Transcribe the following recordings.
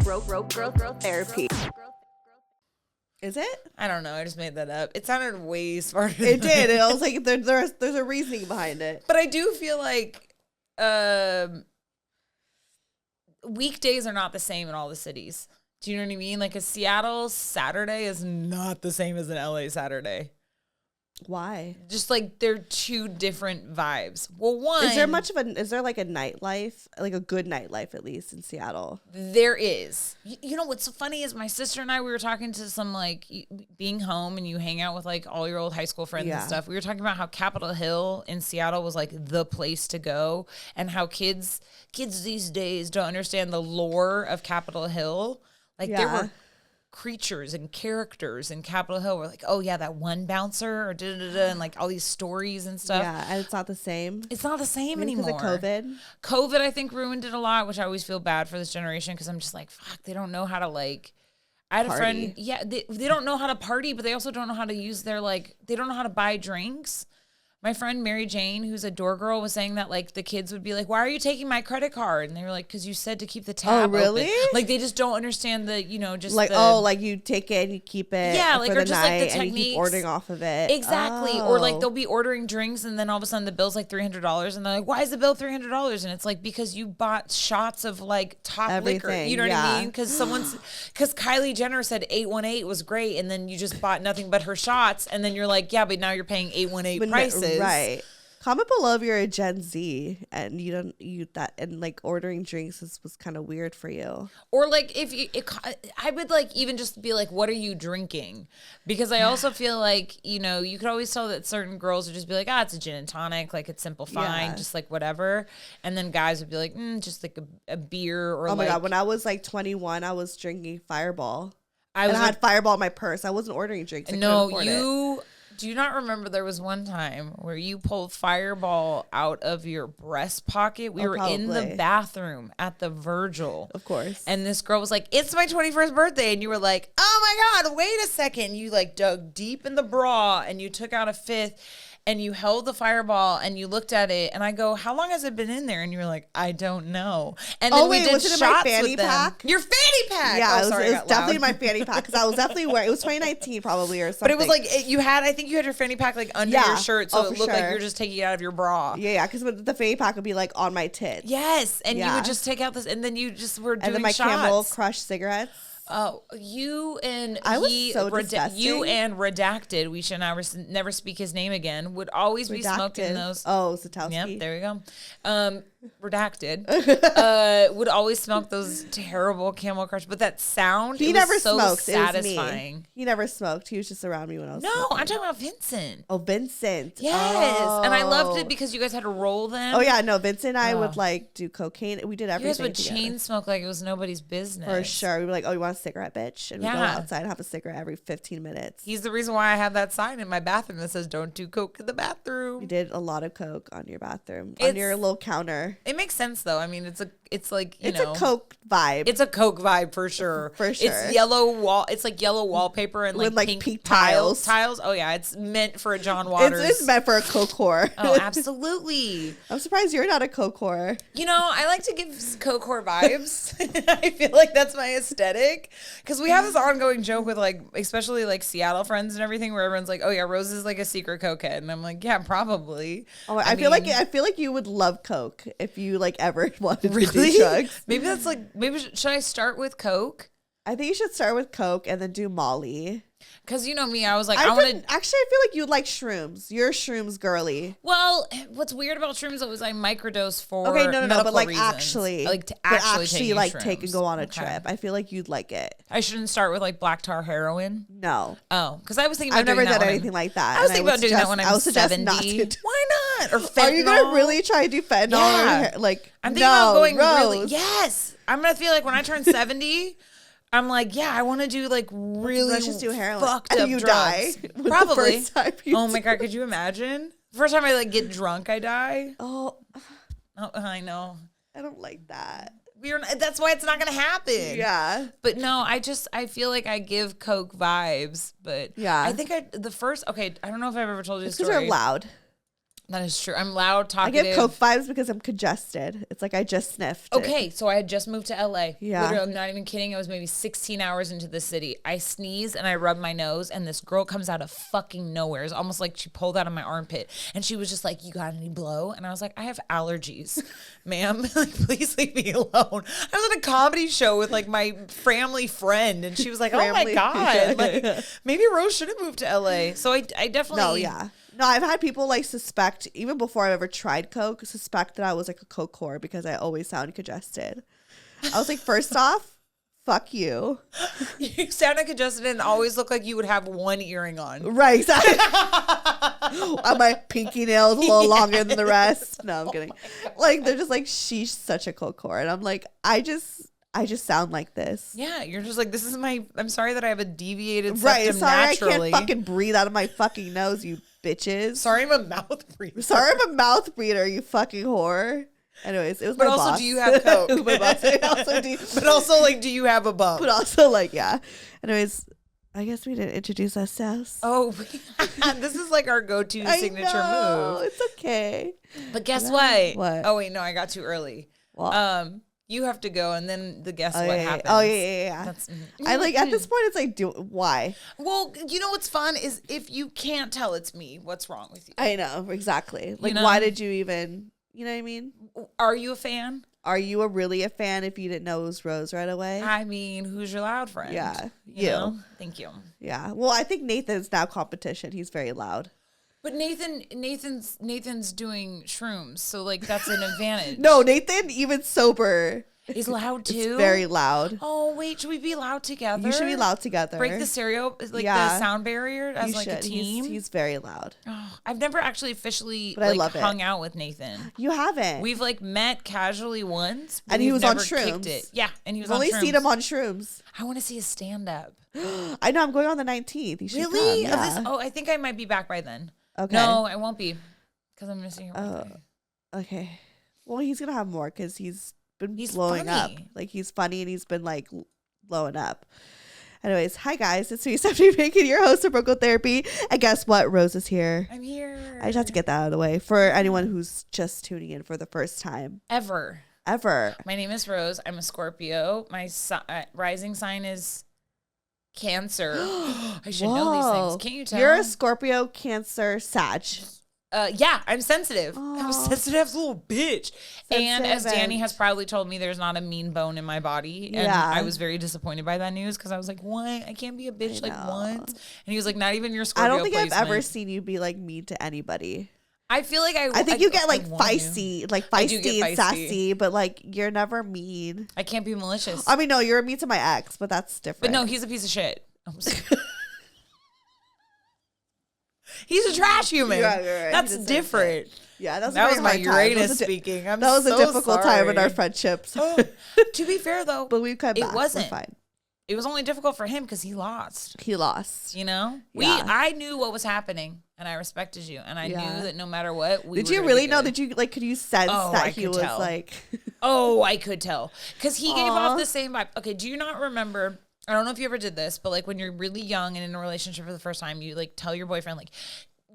Growth therapy. Is it? I don't know. I just made that up. It sounded way smarter. It did. It was like there's a reasoning behind it. But I do feel like weekdays are not the same in all the cities. Do you know what I mean? Like a Seattle Saturday is not the same as an LA Saturday. Why? Just like they're two different vibes. Well, one, is there like a nightlife, like a good nightlife at least in Seattle? There is. You know what's so funny is my sister and I, we were talking to some like being home and you hang out with like all your old high school friends and stuff. We were talking about how Capitol Hill in Seattle was like the place to go and how kids these days don't understand the lore of Capitol Hill. Like there were creatures and characters in Capitol Hill were like, oh yeah, that one bouncer or and like all these stories and stuff. Yeah, and it's not the same. It's not the same Maybe anymore. Because of COVID. COVID, I think, ruined it a lot, which I always feel bad for this generation because I'm just like, fuck, they don't know how to like. I had a friend, they don't know how to party, but they also don't know how to use their like, they don't know how to buy drinks. My friend Mary Jane, who's a door girl, was saying that like the kids would be like, "Why are you taking my credit card?" And they were like, "Because you said to keep the tab really? open." Like they just don't understand the, just like like you take it and you keep it, like for or the just night like the and techniques. you keep ordering off of it. Exactly, or like they'll be ordering drinks and then all of a sudden the bill's like $300 and they're like, "Why is the bill $300?" And it's like because you bought shots of like top liquor. You know what I mean? Because because Kylie Jenner said 818 was great, and then you just bought nothing but her shots, and then you're like, yeah, but now you're paying 818 prices, right? Comment below if you're a Gen Z and and like ordering drinks was kind of weird for you. Or like I would like even just be like, what are you drinking? Because I also feel like, you could always tell that certain girls would just be like, it's a gin and tonic. Like it's simple, fine, just like whatever. And then guys would be like, just like a beer or oh my God. When I was like 21, I was drinking Fireball. I had Fireball in my purse. I wasn't ordering drinks. Do you not remember there was one time where you pulled Fireball out of your breast pocket? We were in the bathroom at the Virgil. Of course. And this girl was like, it's my 21st birthday. And you were like, oh my God, wait a second. You like dug deep in the bra and you took out a fifth and you held the Fireball and you looked at it. And I go, how long has it been in there? And you were like, I don't know. And then we did was it in shots my fanny with them. pack? Your fanny pack. Yeah, it was definitely my fanny pack because I was definitely wearing. It was 2019 probably or something. But it was like I think you had your fanny pack like under your shirt, so it looked like you're just taking it out of your bra. Yeah, because the fanny pack would be like on my tits. Yes, and you would just take out this, and then you just were doing and then my shots. Camel Crush cigarettes. Oh, you and I was so disgusting. You and Redacted, we should never speak his name again, would always be smoked in those. Oh, Satowski. Yep, there we go. Redacted would always smoke those terrible Camel Crush, but that sound, he never was so smoked. satisfying. It was me. He never smoked. He was just around me when I was smoking. I'm talking about Vincent. Oh, Vincent. Yes. And I loved it because you guys had to roll them. Oh, yeah. No, Vincent and I would like do cocaine. We did everything. You guys would chain smoke like it was nobody's business. For sure. We'd be like, oh, you want a cigarette, bitch? And we'd go outside and have a cigarette every 15 minutes. He's the reason why I have that sign in my bathroom that says, don't do coke in the bathroom. We did a lot of coke on your bathroom, on your little counter. It makes sense, though. I mean, it's like, it's a coke vibe. It's a coke vibe for sure. For sure. It's yellow it's like yellow wallpaper and with like pink tiles. Oh yeah, it's meant for a John Waters. It's meant for a coke whore. Oh, absolutely. I'm surprised you're not a coke whore. I like to give coke whore vibes. I feel like that's my aesthetic because we have this ongoing joke with like, especially like Seattle friends and everything, where everyone's like, "Oh yeah, Rose is like a secret cokehead," and I'm like, "Yeah, probably." Oh, I feel like you would love coke if you like ever wanted to do drugs. Maybe should I start with coke? I think you should start with coke and then do Molly. Because you know me, I was like, actually, I feel like you like shrooms. You're a shrooms girly. Well, what's weird about shrooms though is I microdose for but like reasons. actually, take and go on a trip. I feel like you'd like it. I shouldn't start with like black tar heroin. No. Oh, because I was thinking about I've never done anything like that. I was thinking about doing that when I'm 70. Why not? Or fentanyl. Are you gonna really try to do fentanyl? Yeah. I'm thinking about going really. Yes, I'm gonna feel like when I turn 70. I'm like, yeah, I want to do like really let's just do heroin. Fucked and up you drugs. Die. Probably. The first time oh my God, could you imagine? The first time I like get drunk, I die. Oh, I know. I don't like that. That's why it's not gonna happen. Yeah. But no, I feel like I give coke vibes. But yeah, I think I don't know if I've ever told you this story. Because you're loud. That is true. I'm loud, I talkative. get Coke vibes because I'm congested. It's like I just sniffed. Okay, so I had just moved to LA. Yeah. Literally, I'm not even kidding. I was maybe 16 hours into the city. I sneeze and I rub my nose, and this girl comes out of fucking nowhere. It's almost like she pulled out of my armpit. And she was just like, you got any blow? And I was like, I have allergies, ma'am. Like, please leave me alone. I was at a comedy show with like my family friend, and she was like, oh my God. Like, maybe Rose should have moved to LA. So I definitely. No, yeah. No, I've had people like suspect, even before I've ever tried Coke, suspect that I was like a Coke whore because I always sound congested. I was like, first off, fuck you. You sounded congested and always look like you would have one earring on. Right, exactly. My pinky nails a little longer than the rest. No, I'm kidding. Like, they're just like, she's such a Coke whore. And I'm like, I just sound like this. Yeah, you're just like, this is I'm sorry that I have a deviated septum Right, sorry naturally. I can't fucking breathe out of my fucking nose, you bitches. Sorry I'm a mouth breather. Sorry I'm a mouth breather, you fucking whore. Anyways, it was but my also, boss. do you have Coke? My boss. But also, like, do you have a bump? But also, like, yeah. Anyways, I guess we didn't introduce ourselves. Oh, this is like our go-to signature move. It's okay. But guess what? What? Oh wait, no, I got too early. Well, You have to go, and then the guess what happens. Oh yeah. I like at this point. It's like, why? Well, you know what's fun is if you can't tell it's me, what's wrong with you? I know exactly. Like, know? why did you even? You know what I mean? Are you a fan? Are you really a fan if you didn't know it was Rose right away? I mean, who's your loud friend? Yeah, you know? Thank you. Yeah. Well, I think Nathan's now competition. He's very loud. But Nathan's doing shrooms, so like that's an advantage. No, Nathan, even sober, is loud too. It's very loud. Oh wait, should we be loud together? You should be loud together. Break the stereo, like the sound barrier as like a team. He's very loud. Oh, I've never actually officially hung out with Nathan. You haven't. We've like met casually once, and he was on shrooms. Yeah, and he was I've on only shrooms. seen him on shrooms. I want to see his stand up. I know. I'm going on the 19th. You should really? come. Yeah. I think I might be back by then. Okay. No, I won't be because I'm missing your birthday. Okay. Well, he's gonna have more because he's been blowing up. Like, he's funny and he's been like blowing up. Anyways, hi guys, it's me, Stefanie Maegan, your host of Breakup Therapy. And guess what? Rose is here. I'm here. I just have to get that out of the way for anyone who's just tuning in for the first time. Ever. My name is Rose. I'm a Scorpio. My rising sign is Cancer. I should know these things. Can't you tell? You're a Scorpio, Cancer, Sag. Yeah, I'm sensitive. I'm a sensitive little bitch. And as Danny has probably told me, there's not a mean bone in my body. And I was very disappointed by that news because I was like, what? I can't be a bitch like once. And he was like, not even your Scorpio I don't think placement. I've ever seen you be like mean to anybody. I feel like I think you get like feisty and sassy, but like you're never mean. I can't be malicious. I mean, no, you're mean to my ex, but that's different. But no, he's a piece of shit. He's a trash human. Right. That's different. Yeah, that was my Uranus speaking. That was a difficult time in our friendships. To be fair, though, but we've come back. It wasn't. We're fine. It was only difficult for him because he lost. You know, I knew what was happening, and I respected you, and I knew that no matter what, did you really know? Did you like? Could you sense that he was like? Oh, I could tell because he gave off the same vibe. Okay, do you not remember? I don't know if you ever did this, but like when you're really young and in a relationship for the first time, you like tell your boyfriend, like,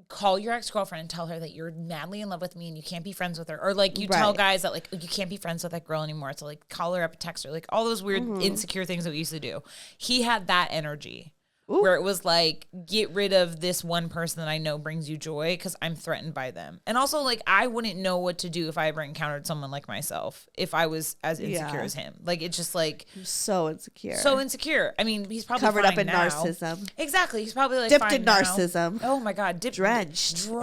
call your ex-girlfriend and tell her that you're madly in love with me and you can't be friends with her. Or like you tell guys that like you can't be friends with that girl anymore. So like call her up, text her, like all those weird insecure things that we used to do. He had that energy. Where it was like, get rid of this one person that I know brings you joy because I'm threatened by them. And also, like, I wouldn't know what to do if I ever encountered someone like myself if I was as insecure as him. Like, it's just like... So insecure. I mean, he's probably covered fine up in now. Narcissism. Exactly. He's probably like dipped fine in narcissism. Now. Oh my God. Drenched in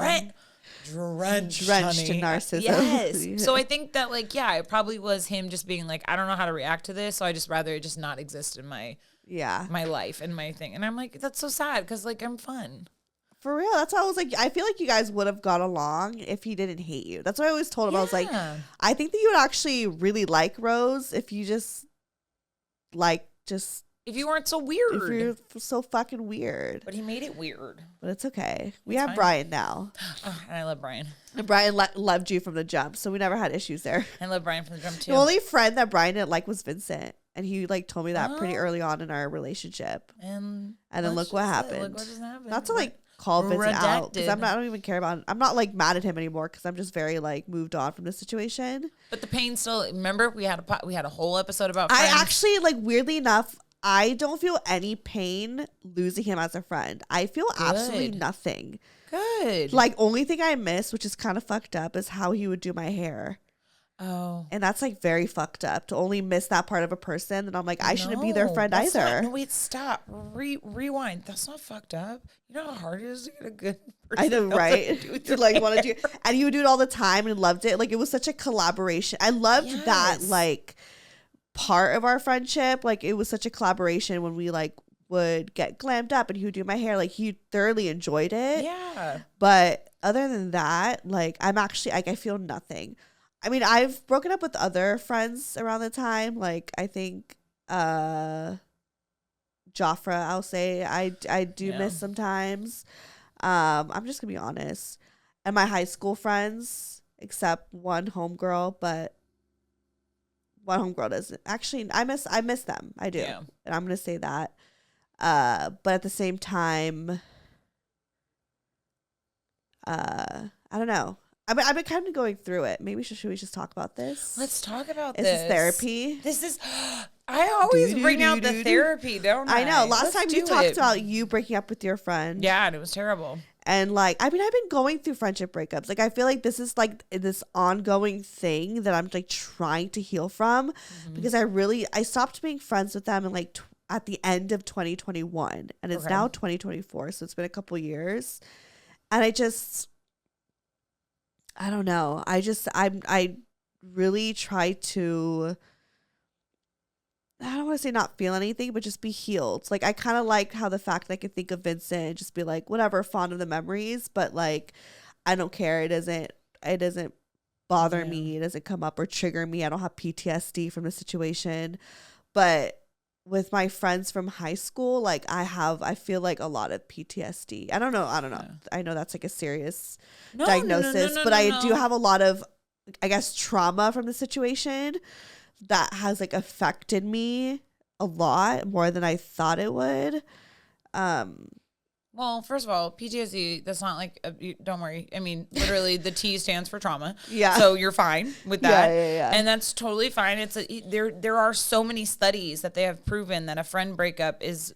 narcissism. Yes. So I think that like, yeah, it probably was him just being like, I don't know how to react to this. So I just rather it just not exist in my life and my thing. And I'm like, that's so sad because like I'm fun. For real. That's why I was like, I feel like you guys would have got along if he didn't hate you. That's what I always told him. I was like, I think that you would actually really like Rose if you just if you weren't so weird. If you're so fucking weird. But he made it weird. But it's okay. We have Brian now. Oh, and I love Brian. And Brian loved you from the jump, so we never had issues there. I love Brian from the jump too. The only friend that Brian didn't like was Vincent. And he like told me that pretty early on in our relationship. And then look what happened. Look what just happened. Not to like call Vincent out, because I don't even care about him. I'm not like mad at him anymore, because I'm just very like moved on from the situation. But the pain still, remember we had a whole episode about friends. I actually, like, weirdly enough, I don't feel any pain losing him as a friend. I feel absolutely nothing. Good. Like, only thing I miss, which is kind of fucked up, is how he would do my hair. Oh. And that's like very fucked up to only miss that part of a person. And I'm like, I shouldn't be their friend either. No, wait, stop. Rewind. That's not fucked up. You know how hard it is to get a good person. I know, right? To like want to do, and he would do it all the time and loved it. Like, it was such a collaboration. I loved that like part of our friendship. Like, it was such a collaboration when we like would get glammed up and he would do my hair. Like, he thoroughly enjoyed it. Yeah. But other than that, like, I'm actually like, I feel nothing. I mean, I've broken up with other friends around the time. Like, I think Joffre, I'll say, I do miss sometimes. I'm just gonna be honest. And my high school friends, except one homegirl, but one homegirl doesn't. Actually, I miss them. I do. Yeah. And I'm gonna say that. But at the same time, I don't know. I've been kind of going through it. Maybe should we just talk about this? Let's talk about this. Is this therapy? This is. I always bring out the therapy, don't I? I know. Last time you talked about you breaking up with your friend. Yeah, and it was terrible. And like, I mean, I've been going through friendship breakups. Like, I feel like this is like this ongoing thing that I'm like trying to heal from, because I stopped being friends with them in like at the end of 2021, and it's now 2024, so it's been a couple years, and I don't know. I really try to, I don't want to say not feel anything, but just be healed. Like, I kind of like how the fact that I could think of Vincent and just be like, whatever, fond of the memories, but like, I don't care. It doesn't bother me. It doesn't come up or trigger me. I don't have PTSD from the situation. But with my friends from high school, like I feel like a lot of PTSD. I don't know. Yeah. I know that's like a serious diagnosis, but I do have a lot of, I guess, trauma from the situation that has like affected me a lot more than I thought it would. Well, first of all, PTSD, that's not like, don't worry. I mean, literally the T stands for trauma. Yeah. So you're fine with that. Yeah. And that's totally fine. There are so many studies that they have proven that a friend breakup is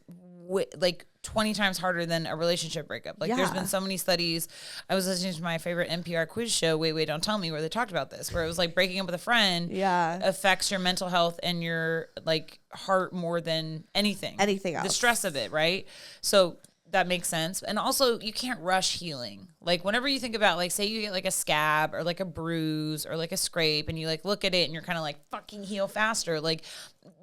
like 20 times harder than a relationship breakup. Like, there's been so many studies. I was listening to my favorite NPR quiz show, Wait, Don't Tell Me, where they talked about this, where it was like breaking up with a friend affects your mental health and your like heart more than anything else. The stress of it, right? So that makes sense. And also, you can't rush healing. Like, whenever you think about, like, say you get like a scab or like a bruise or like a scrape, and you like look at it and you're kind of like, fucking heal faster. Like,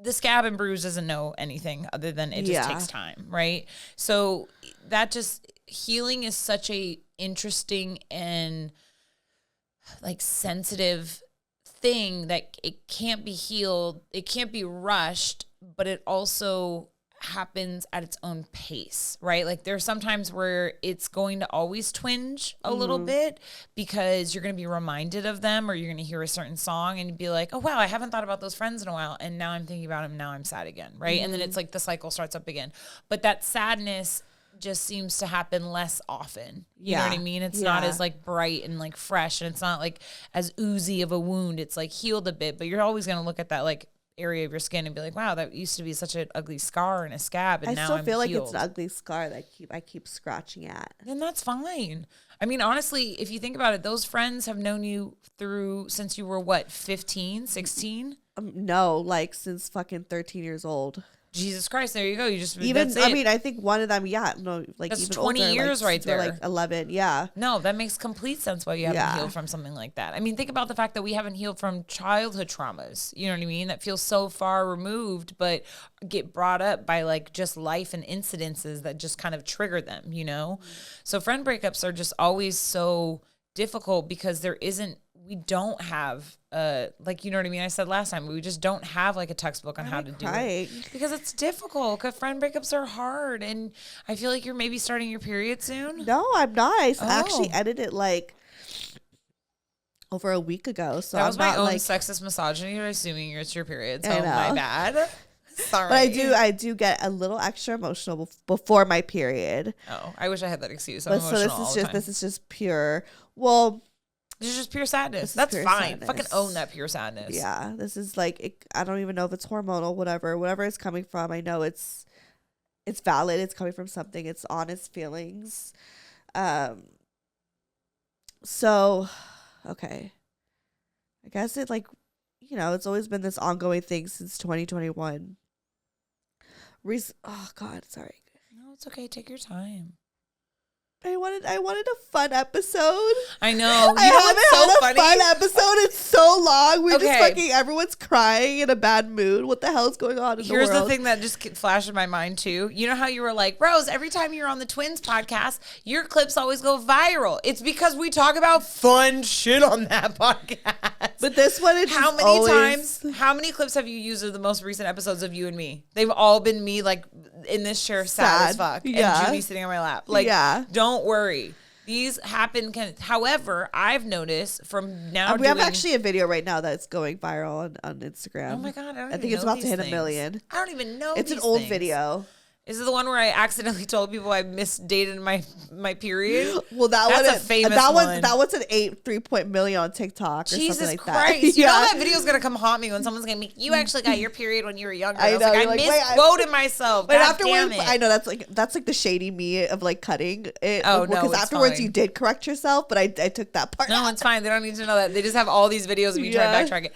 the scab and bruise doesn't know anything other than it just takes time, right? So that just, healing is such a interesting and like sensitive thing that it can't be healed. It can't be rushed, but it also happens at its own pace, right? Like, there's sometimes where it's going to always twinge a little bit, because you're going to be reminded of them, or you're going to hear a certain song and be like, oh wow, I haven't thought about those friends in a while, and now I'm thinking about them, now I'm sad again, right? And then it's like the cycle starts up again. But that sadness just seems to happen less often. You know what I mean? It's not as like bright and like fresh, and it's not like as oozy of a wound. It's like healed a bit, but you're always going to look at that like area of your skin and be like, wow, that used to be such an ugly scar and a scab, and now I'm feel healed. Like it's an ugly scar that I keep scratching at. And that's fine. I mean, honestly, if you think about it, those friends have known you since you were what, 15, 16? No, like since fucking 13 years old. Jesus Christ, there you go. You just I mean, I think one of them, like that's even 20 older, years like, right there. Like 11, yeah. No, that makes complete sense why you haven't healed from something like that. I mean, think about the fact that we haven't healed from childhood traumas. You know what I mean? That feels so far removed, but get brought up by like just life and incidences that just kind of trigger them. You know, so friend breakups are just always so difficult because we don't have like, you know what I mean? I said last time, we just don't have like a textbook on how to do it, because it's difficult, because friend breakups are hard. And I feel like you're maybe starting your period soon. No, I'm not. I actually ended it like over a week ago. So that was my own like sexist misogyny, assuming it's your period. So my bad. Sorry. But I do get a little extra emotional before my period. Oh, I wish I had that excuse. I'm emotional all the time. This is just pure. Well, this is just pure sadness. That's fine. Sadness. Fucking own that pure sadness. Yeah, this is like I don't even know if it's hormonal, whatever it's coming from. I know it's valid. It's coming from something. It's honest feelings. So, okay. I guess it it's always been this ongoing thing since 2021. Oh God, sorry. No, it's okay. Take your time. I wanted a fun episode. I know. You know what's so funny? Fun episode. It's so long. We're just fucking everyone's crying in a bad mood. What the hell is going on in the world? Here's the thing that just flashed in my mind too. You know how you were like, Rose, every time you're on the Twins podcast, your clips always go viral. It's because we talk about fun shit on that podcast. But this one, how many clips have you used of the most recent episodes of you and me? They've all been me like in this chair sad as fuck. Yeah. And Judy sitting on my lap. Like, don't worry. These happen. However, I've noticed from now. We have actually a video right now that's going viral on Instagram. Oh my God. I think it's about to hit 1 million. I don't even know. It's an old video. Is it the one where I accidentally told people I misdated my period? Well, that's a famous one. That one's an 3 million on TikTok or Jesus something like Christ. that. You know that video's going to come haunt me when someone's going to make, you actually got your period when you were younger. I know. I misquoted myself. But afterwards, I know that's like the shady me of like cutting it. Oh, no, because afterwards you did correct yourself, but I took that part out. No, it's fine. They don't need to know that. They just have all these videos of me trying to backtrack it.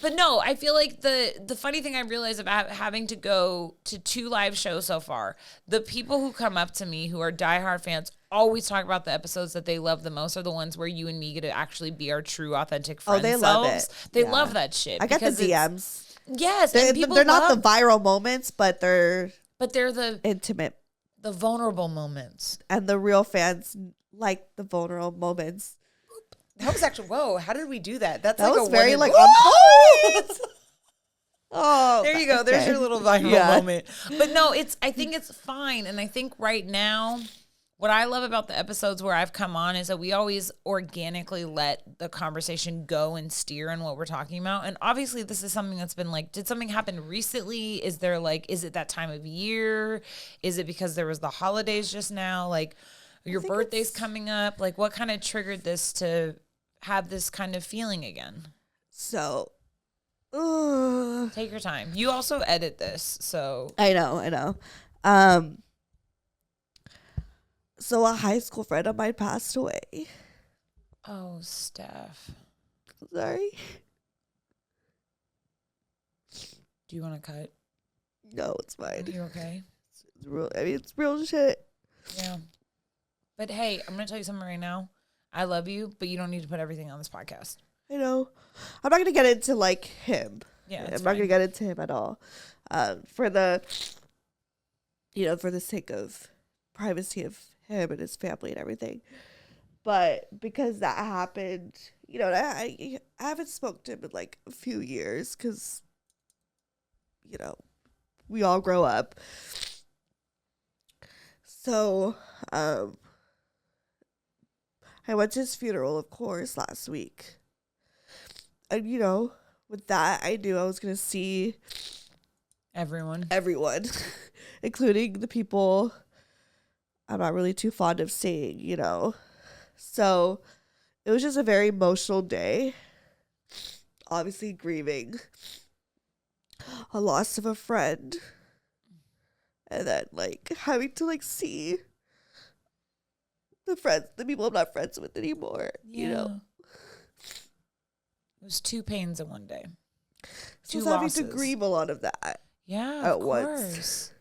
But no, I feel like the funny thing I realized about having to go to 2 live shows so far, the people who come up to me who are diehard fans always talk about the episodes that they love the most are the ones where you and me get to actually be our true, authentic friends. Oh, they love it. They love that shit. I get the DMs. Yes, they're not the viral moments, but they're the intimate, the vulnerable moments, and the real fans like the vulnerable moments. That was actually, whoa, how did we do that? That was very on point. Oh, there you go. There's your little viral moment. But no, I think it's fine. And I think right now, what I love about the episodes where I've come on is that we always organically let the conversation go and steer on what we're talking about. And obviously this is something that's been like, did something happen recently? Is it that time of year? Is it because there was the holidays just now? Like your birthday's coming up? Like what kind of triggered this to have this kind of feeling again? So take your time. You also edit this, so I know. So a high school friend of mine passed away. Oh, Steph. Sorry. Do you want to cut? No, it's fine. Are you okay? It's real. I mean, it's real shit. Yeah. But hey, I'm gonna tell you something right now. I love you, but you don't need to put everything on this podcast. I know. I'm not going to get into like him. Yeah, I'm not going to get into him at all. For the sake of privacy of him and his family and everything. But because that happened, I haven't spoken to him in like a few years because, we all grow up. So, I went to his funeral, of course, last week. And, with that, I knew I was going to see everyone, including the people I'm not really too fond of seeing, So it was just a very emotional day. Obviously grieving a loss of a friend. And then, having to, see the people I'm not friends with anymore, It was 2 pains in one day. So I was having to grieve a lot of that. Yeah, of course.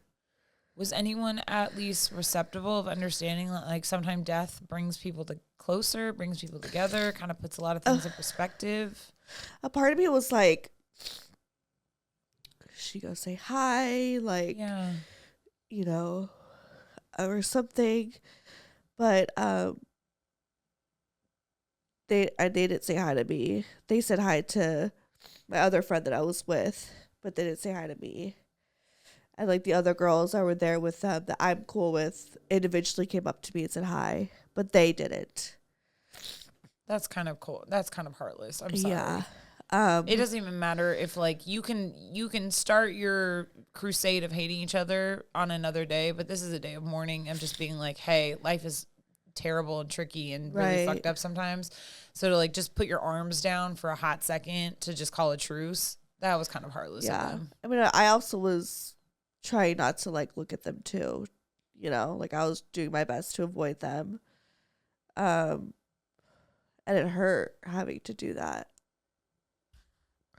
Was anyone at least receptive of understanding that, sometimes death brings people closer, brings people together, kind of puts a lot of things in perspective? A part of me was like, she go say hi, or something. But they didn't say hi to me. They said hi to my other friend that I was with, but they didn't say hi to me. And the other girls that were there with them that I'm cool with individually came up to me and said hi, but they didn't. That's kind of cool. That's kind of heartless. I'm sorry. It doesn't even matter if like you can start your crusade of hating each other on another day, but this is a day of mourning. I'm just being like, hey, life is terrible and tricky and really fucked up sometimes. So to like just put your arms down for a hot second to just call a truce, that was kind of heartless of them. I mean, I also was trying not to like look at them too, you know, like I was doing my best to avoid them. And it hurt having to do that.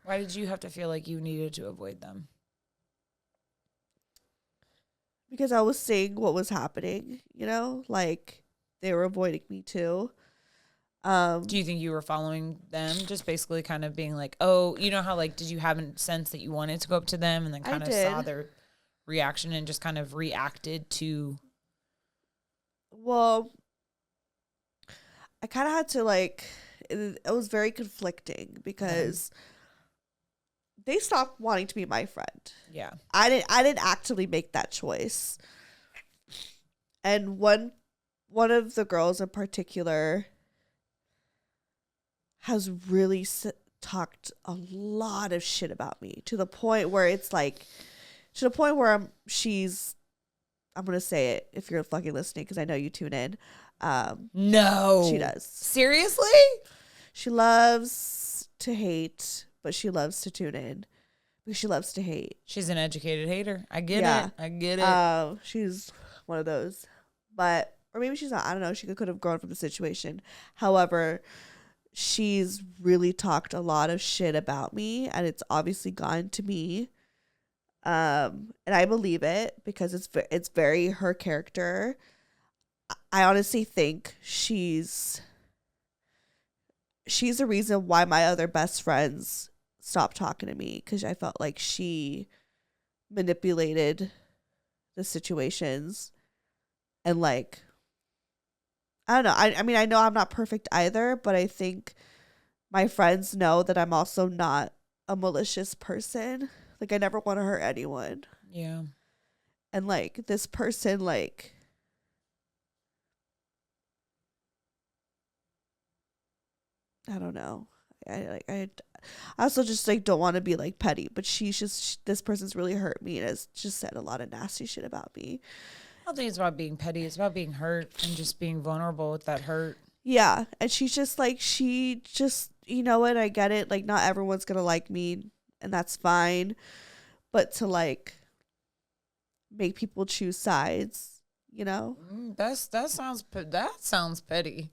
Why did you have to feel like you needed to avoid them? Because I was seeing what was happening, you know, like they were avoiding me too. Do you think you were following them, just basically kind of being like, oh, you know how like, did you have a sense that you wanted to go up to them and then kind of saw their reaction and just kind of reacted to? Well, I kind of had to like, it was very conflicting because they stopped wanting to be my friend. Yeah. I didn't actively make that choice. And one of the girls in particular has really talked a lot of shit about me to the point where it's like, I'm going to say it if you're fucking listening because I know you tune in. No. She does. Seriously? She loves to hate, but she loves to tune in because she loves to hate. She's an educated hater. I get it. I get it. She's one of those. But, or maybe she's not. I don't know. She could have grown from the situation. However, she's really talked a lot of shit about me, and it's obviously gone to me. And I believe it because it's very her character. I honestly think she's the reason why my other best friends stopped talking to me, because I felt like she manipulated the situations and like, I don't know. I mean, I know I'm not perfect either, but I think my friends know that I'm also not a malicious person. Like, I never want to hurt anyone. Yeah. And like this person, like, I don't know. I also just like don't want to be like petty, but this person's really hurt me and has just said a lot of nasty shit about me. I don't think it's about being petty. It's about being hurt and just being vulnerable with that hurt. Yeah. And she's just like, you know what? I get it. Like, not everyone's going to like me, and that's fine. But to like make people choose sides, you know? That sounds petty.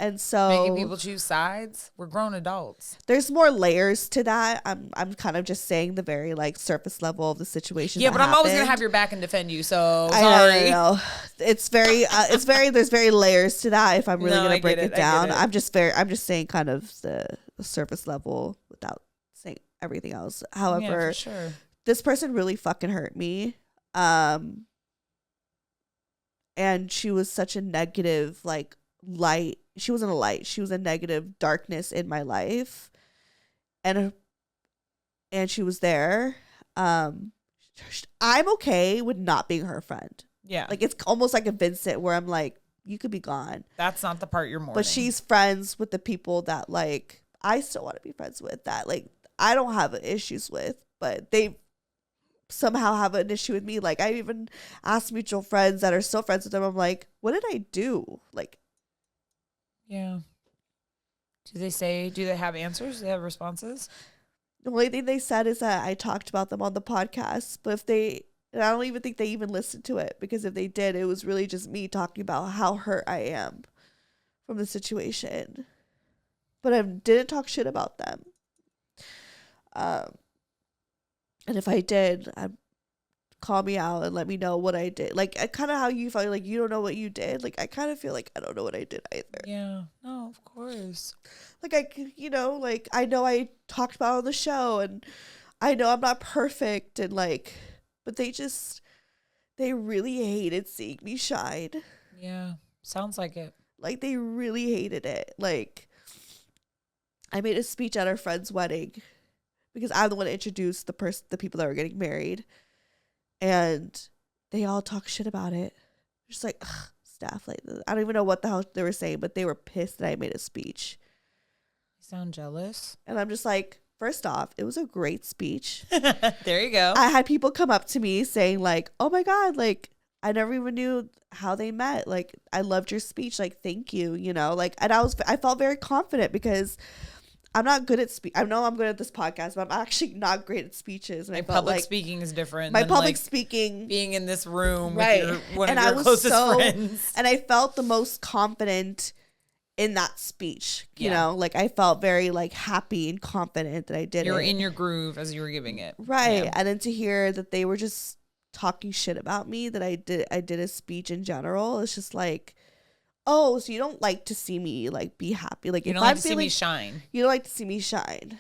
And so making people choose sides. We're grown adults. There's more layers to that. I'm kind of just saying the very like surface level of the situation. Yeah, but I'm always gonna have your back and defend you. So sorry. I know. It's very there's very layers to that. If I'm really gonna break it down, I'm just saying kind of the surface level without saying everything else. However, for sure. This person really fucking hurt me. And she was such a negative like light. She wasn't a light. She was a negative darkness in my life. And she was there. I'm okay with not being her friend. Yeah. Like, it's almost like a Vincent where I'm like, you could be gone. That's not the part you're mourning. But she's friends with the people that like I still want to be friends with, that like I don't have issues with, but they somehow have an issue with me. Like, I even asked mutual friends that are still friends with them. I'm like, what did I do? Like, yeah. Do they have answers? Do they have responses? The only thing they said is that I talked about them on the podcast, but and I don't even think they even listened to it, because if they did, it was really just me talking about how hurt I am from the situation. But I didn't talk shit about them. And if I did, call me out and let me know what I did. Like, kind of how you felt like you don't know what you did. Like, I kind of feel like I don't know what I did either. Yeah. No, of course. Like, I know I talked about it on the show, and I know I'm not perfect, and like, but they really hated seeing me shine. Yeah. Sounds like it. Like, they really hated it. Like, I made a speech at our friend's wedding because I'm the one that introduced the people that were getting married. And they all talk shit about it. Just like, Steph, like, I don't even know what the hell they were saying, but they were pissed that I made a speech. You sound jealous. And I'm just like, first off, it was a great speech. There you go. I had people come up to me saying like, oh my God, like I never even knew how they met. Like, I loved your speech. Like, thank you, you know, like, and I felt very confident because I'm not good at I know I'm good at this podcast, but I'm actually not great at speeches. And I felt public like speaking is different. My than public like speaking, being in this room right, with one and of your closest friends. And I felt the most confident in that speech. You know, like I felt very like happy and confident that I did it. You were in your groove as you were giving it, right? Yeah. And then to hear that they were just talking shit about me, that I did a speech in general, it's just like, oh, so you don't like to see me like be happy. Like, you if don't like I'm to see me shine. You don't like to see me shine.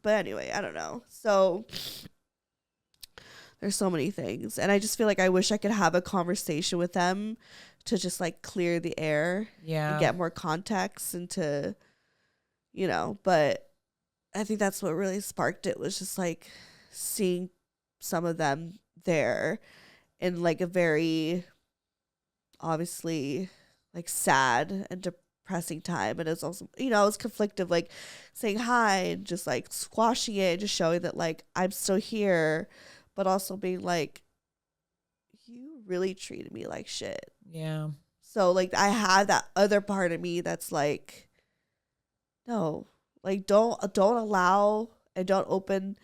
But anyway, I don't know. So there's so many things. And I just feel like I wish I could have a conversation with them to just like clear the air. Yeah. And get more context and to, you know, but I think that's what really sparked it, was just like seeing some of them there in like a very obviously like sad and depressing time. And it's also, you know, it's conflictive, like saying hi and just like squashing it and just showing that like I'm still here, but also being like, you really treated me like shit. Yeah. So like I had that other part of me that's like, no, like don't allow and don't open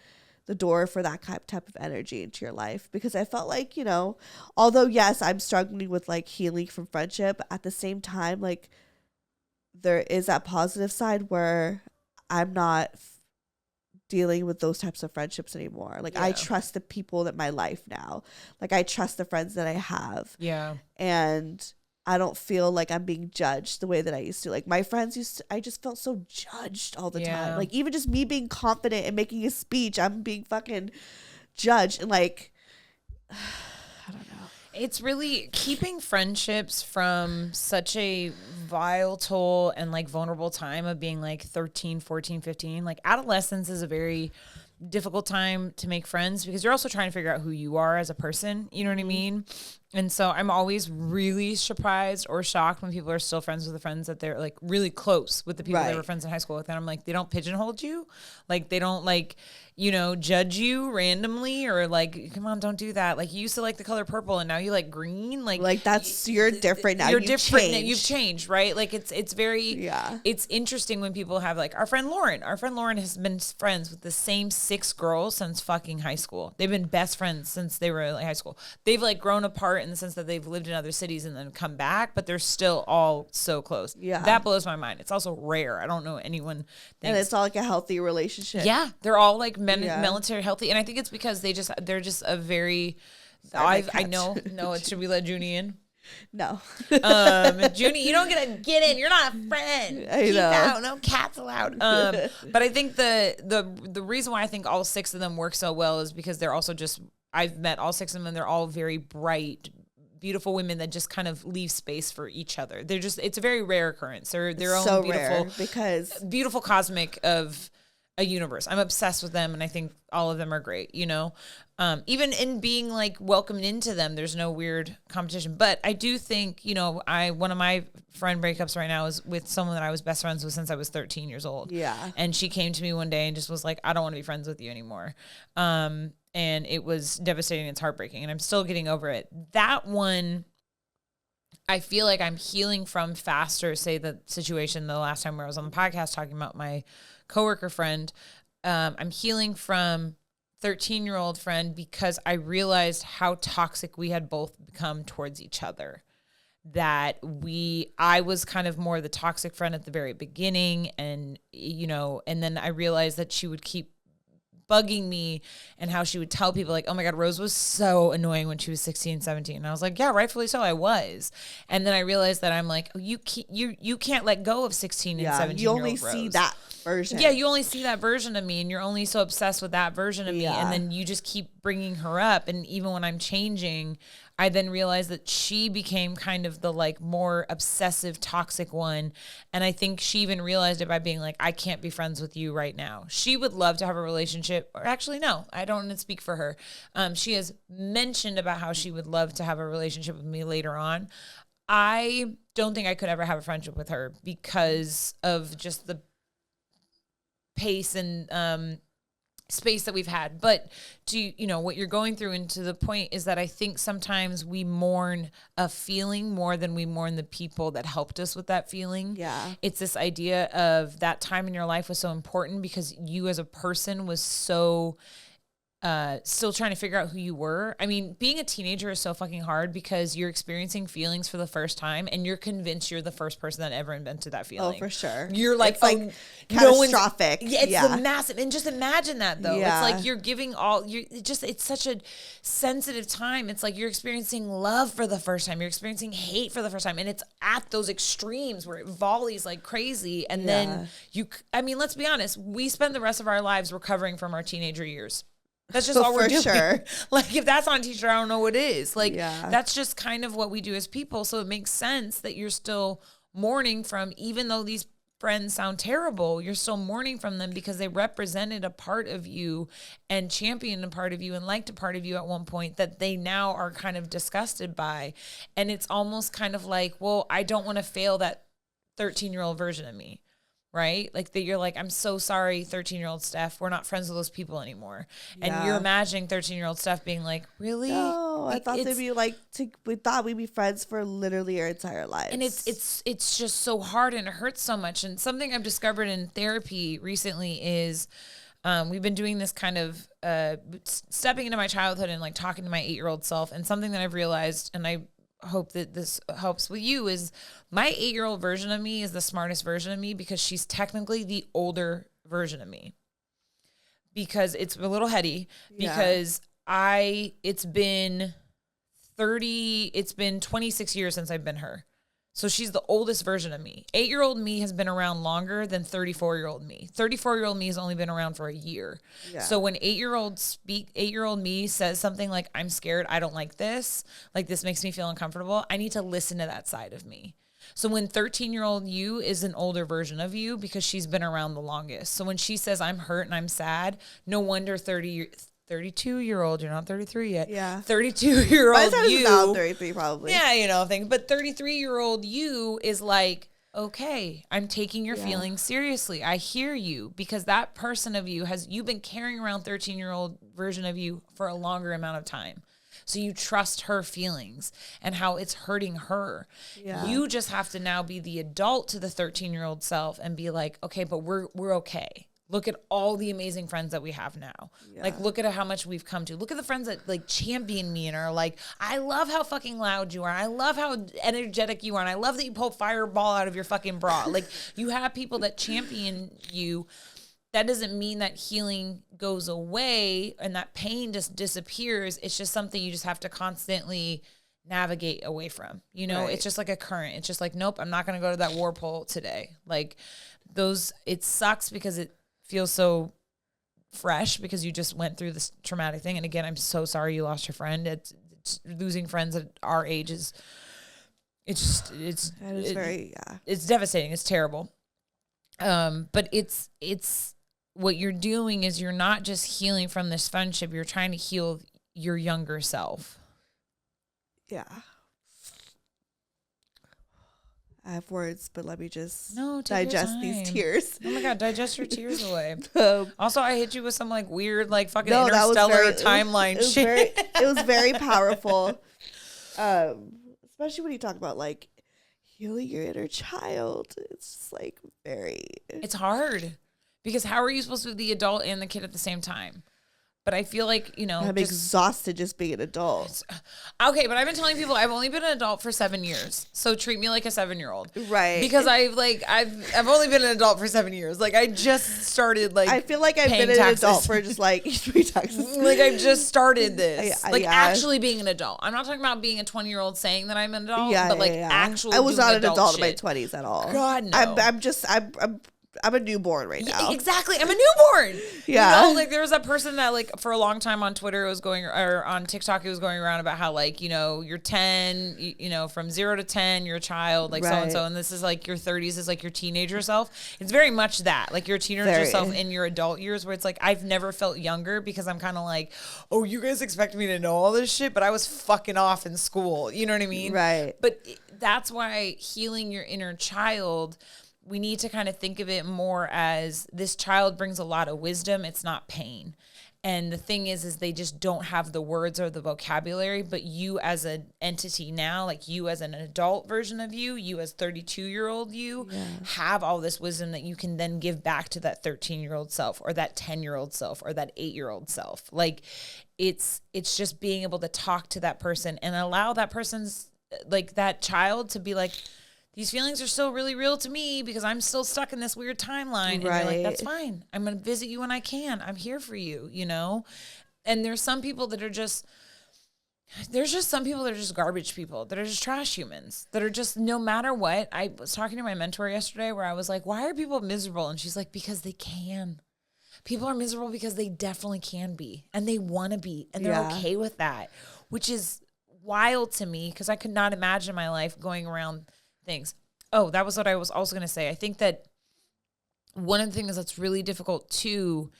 the door for that type of energy into your life. Because I felt like, you know, although yes, I'm struggling with like healing from friendship, at the same time, like there is that positive side where I'm not dealing with those types of friendships anymore. Like I trust the people in my life now. Like I trust the friends that I have. Yeah. And I don't feel like I'm being judged the way that I used to. Like my friends I just felt so judged all the time. Like even just me being confident and making a speech, I'm being fucking judged. And like, I don't know. It's really keeping friendships from such a volatile and like vulnerable time of being like 13, 14, 15. Like adolescence is a very difficult time to make friends because you're also trying to figure out who you are as a person. You know what I mean? And so I'm always really surprised or shocked when people are still friends with the friends that they're like really close with the people they were friends in high school with. And I'm like, they don't pigeonhole you. Like they don't like, you know, judge you randomly or like, come on, don't do that. Like you used to like the color purple and now you like green. Like that's, you're different now. You're different. You've changed, right? Like it's very, it's interesting when people have like our friend Lauren has been friends with the same 6 girls since fucking high school. They've been best friends since they were like high school. They've like grown apart in the sense that they've lived in other cities and then come back, but they're still all so close. Yeah. That blows my mind. It's also rare. I don't know anyone thinks. And it's all like a healthy relationship. Yeah. They're all like military healthy. And I think it's because they're just a very, I know, should we let Junie in? No. Junie, you don't get in. You're not a friend. Keep out. No cats allowed. But I think the reason why I think all 6 of them work so well is because they're also just, I've met all 6 of them and they're all very bright, beautiful women that just kind of leave space for each other. They're just, it's a very rare occurrence. They're their own so beautiful, because beautiful cosmic of a universe. I'm obsessed with them and I think all of them are great, you know? Even in being like welcomed into them, there's no weird competition. But I do think, you know, one of my friend breakups right now is with someone that I was best friends with since I was 13 years old. Yeah. And she came to me one day and just was like, I don't want to be friends with you anymore. And it was devastating. It's heartbreaking and I'm still getting over it. That one, I feel like I'm healing from faster. Say the situation the last time where I was on the podcast talking about my coworker friend. I'm healing from 13-year-old friend because I realized how toxic we had both become towards each other. That I was kind of more the toxic friend at the very beginning. And, you know, and then I realized that she would keep bugging me and how she would tell people like, oh my God, Rose was so annoying when she was 16, 17. And I was like, yeah, rightfully so. I was. And then I realized that I'm like, oh, you can't let go of 16 and 17 you only see that version. Yeah. You only see that version of me and you're only so obsessed with that version of me. And then you just keep bringing her up. And even when I'm changing, I then realized that she became kind of the like more obsessive, toxic one. And I think she even realized it by being like, I can't be friends with you right now. She would love to have a relationship, or actually, no, I don't want to speak for her. She has mentioned about how she would love to have a relationship with me later on. I don't think I could ever have a friendship with her because of just the pace and space that we've had. But what you're going through, and to the point is that I think sometimes we mourn a feeling more than we mourn the people that helped us with that feeling. Yeah. It's this idea of that time in your life was so important because you as a person was so still trying to figure out who you were. I mean, being a teenager is so fucking hard because you're experiencing feelings for the first time and you're convinced you're the first person that ever invented that feeling. Oh, for sure. You're like, it's like catastrophic. It's the massive. And just imagine that though. Yeah. It's like you're giving it's such a sensitive time. It's like you're experiencing love for the first time. You're experiencing hate for the first time. And it's at those extremes where it volleys like crazy. And then let's be honest. We spend the rest of our lives recovering from our teenager years. That's just all we're doing. Sure. Like, if that's not a teacher, I don't know what is. Like, that's just kind of what we do as people. So it makes sense that you're still mourning from, even though these friends sound terrible, you're still mourning from them because they represented a part of you and championed a part of you and liked a part of you at one point that they now are kind of disgusted by. And it's almost kind of like, well, I don't want to fail that 13-year-old version of me. Right? Like that you're like, I'm so sorry, 13-year-old Steph, we're not friends with those people anymore. Yeah. And you're imagining 13-year-old Steph being like, really? No, I thought they'd be like, we thought we'd be friends for literally our entire lives. And it's just so hard and it hurts so much. And something I've discovered in therapy recently is we've been doing this kind of stepping into my childhood and like talking to my 8-year-old self. And something that I've realized, and I hope that this helps with you, is my 8-year-old version of me is the smartest version of me because she's technically the older version of me, because it's a little heady because it's been 26 years since I've been her. So she's the oldest version of me. 8-year-old me has been around longer than 34-year-old me. 34-year-old me has only been around for a year. Yeah. So when 8-year-old me says something like, I'm scared, I don't like this makes me feel uncomfortable, I need to listen to that side of me. So when 13-year-old you is an older version of you because she's been around the longest. So when she says, I'm hurt and I'm sad, no wonder 32-year-old, you're not 33 yet. Yeah. 32-year-old you. About 33 probably. Yeah, things. But 33-year-old you is like, okay, I'm taking your feelings seriously. I hear you, because that person of you you've been carrying around 13-year-old version of you for a longer amount of time. So you trust her feelings and how it's hurting her. Yeah. You just have to now be the adult to the 13-year-old self and be like, okay, but we're okay. Look at all the amazing friends that we have now. Yeah. Like, look at how much we've come to. Look at the friends that like champion me and are like, I love how fucking loud you are. I love how energetic you are. And I love that you pull fireball out of your fucking bra. Like, you have people that champion you. That doesn't mean that healing goes away and that pain just disappears. It's just something you just have to constantly navigate away from. Right. It's just like a current. It's just like, nope, I'm not going to go to that whirlpool today. Like, it sucks because it feels so fresh because you just went through this traumatic thing. And again, I'm so sorry you lost your friend. It's losing friends at our age it's devastating. It's terrible. But it's what you're doing is you're not just healing from this friendship. You're trying to heal your younger self. Yeah. I have words, but let me just digest these tears. Oh my God, digest your tears away. Also, I hit you with some like weird, like fucking interstellar timeline shit. It was very powerful. Especially when you talk about like healing your inner child. It's just like it's hard because how are you supposed to be the adult and the kid at the same time? But I feel like, I'm exhausted just being an adult. Okay, but I've been telling people I've only been an adult for 7 years. So treat me like a 7-year-old. Right. Because I've only been an adult for 7 years. Like, I just started I feel like I've been an adult for just 3 taxes. Like, I've just started this. Actually being an adult. I'm not talking about being a 20-year-old saying that I'm an adult, actually I was not an adult shit. in my 20s at all. God, no. I'm a newborn right now. Exactly. I'm a newborn. Yeah. There was that person that for a long time on Twitter or on TikTok, it was going around about how you're 10, from 0 to 10, you're a child, right. So-and-so. And this is your 30s is your teenager self. It's very much that, your teenager self in your adult years where it's I've never felt younger because I'm kind of oh, you guys expect me to know all this shit, but I was fucking off in school. You know what I mean? Right. But that's why healing your inner child, we need to kind of think of it more as this child brings a lot of wisdom. It's not pain. And the thing is they just don't have the words or the vocabulary, but you as an entity now, like you as an adult version of you as 32-year-old you, have all this wisdom that you can then give back to that 13-year-old self or that 10-year-old self or that 8-year-old self. Like it's just being able to talk to that person and allow that person's, like that child to be like, these feelings are still really real to me because I'm still stuck in this weird timeline. And you're like, that's fine. I'm going to visit you when I can. I'm here for you, you know? And there's some people that are just, some people that are just garbage people, that are just trash humans, that are just, no matter what. I was talking to my mentor yesterday where I was like, why are people miserable? And she's like, because they can. People are miserable because they definitely can be. And they want to be. And they're okay with that, which is wild to me because I could not imagine my life going around things. Oh, that was what I was also going to say. I think that one of the things that's really difficult too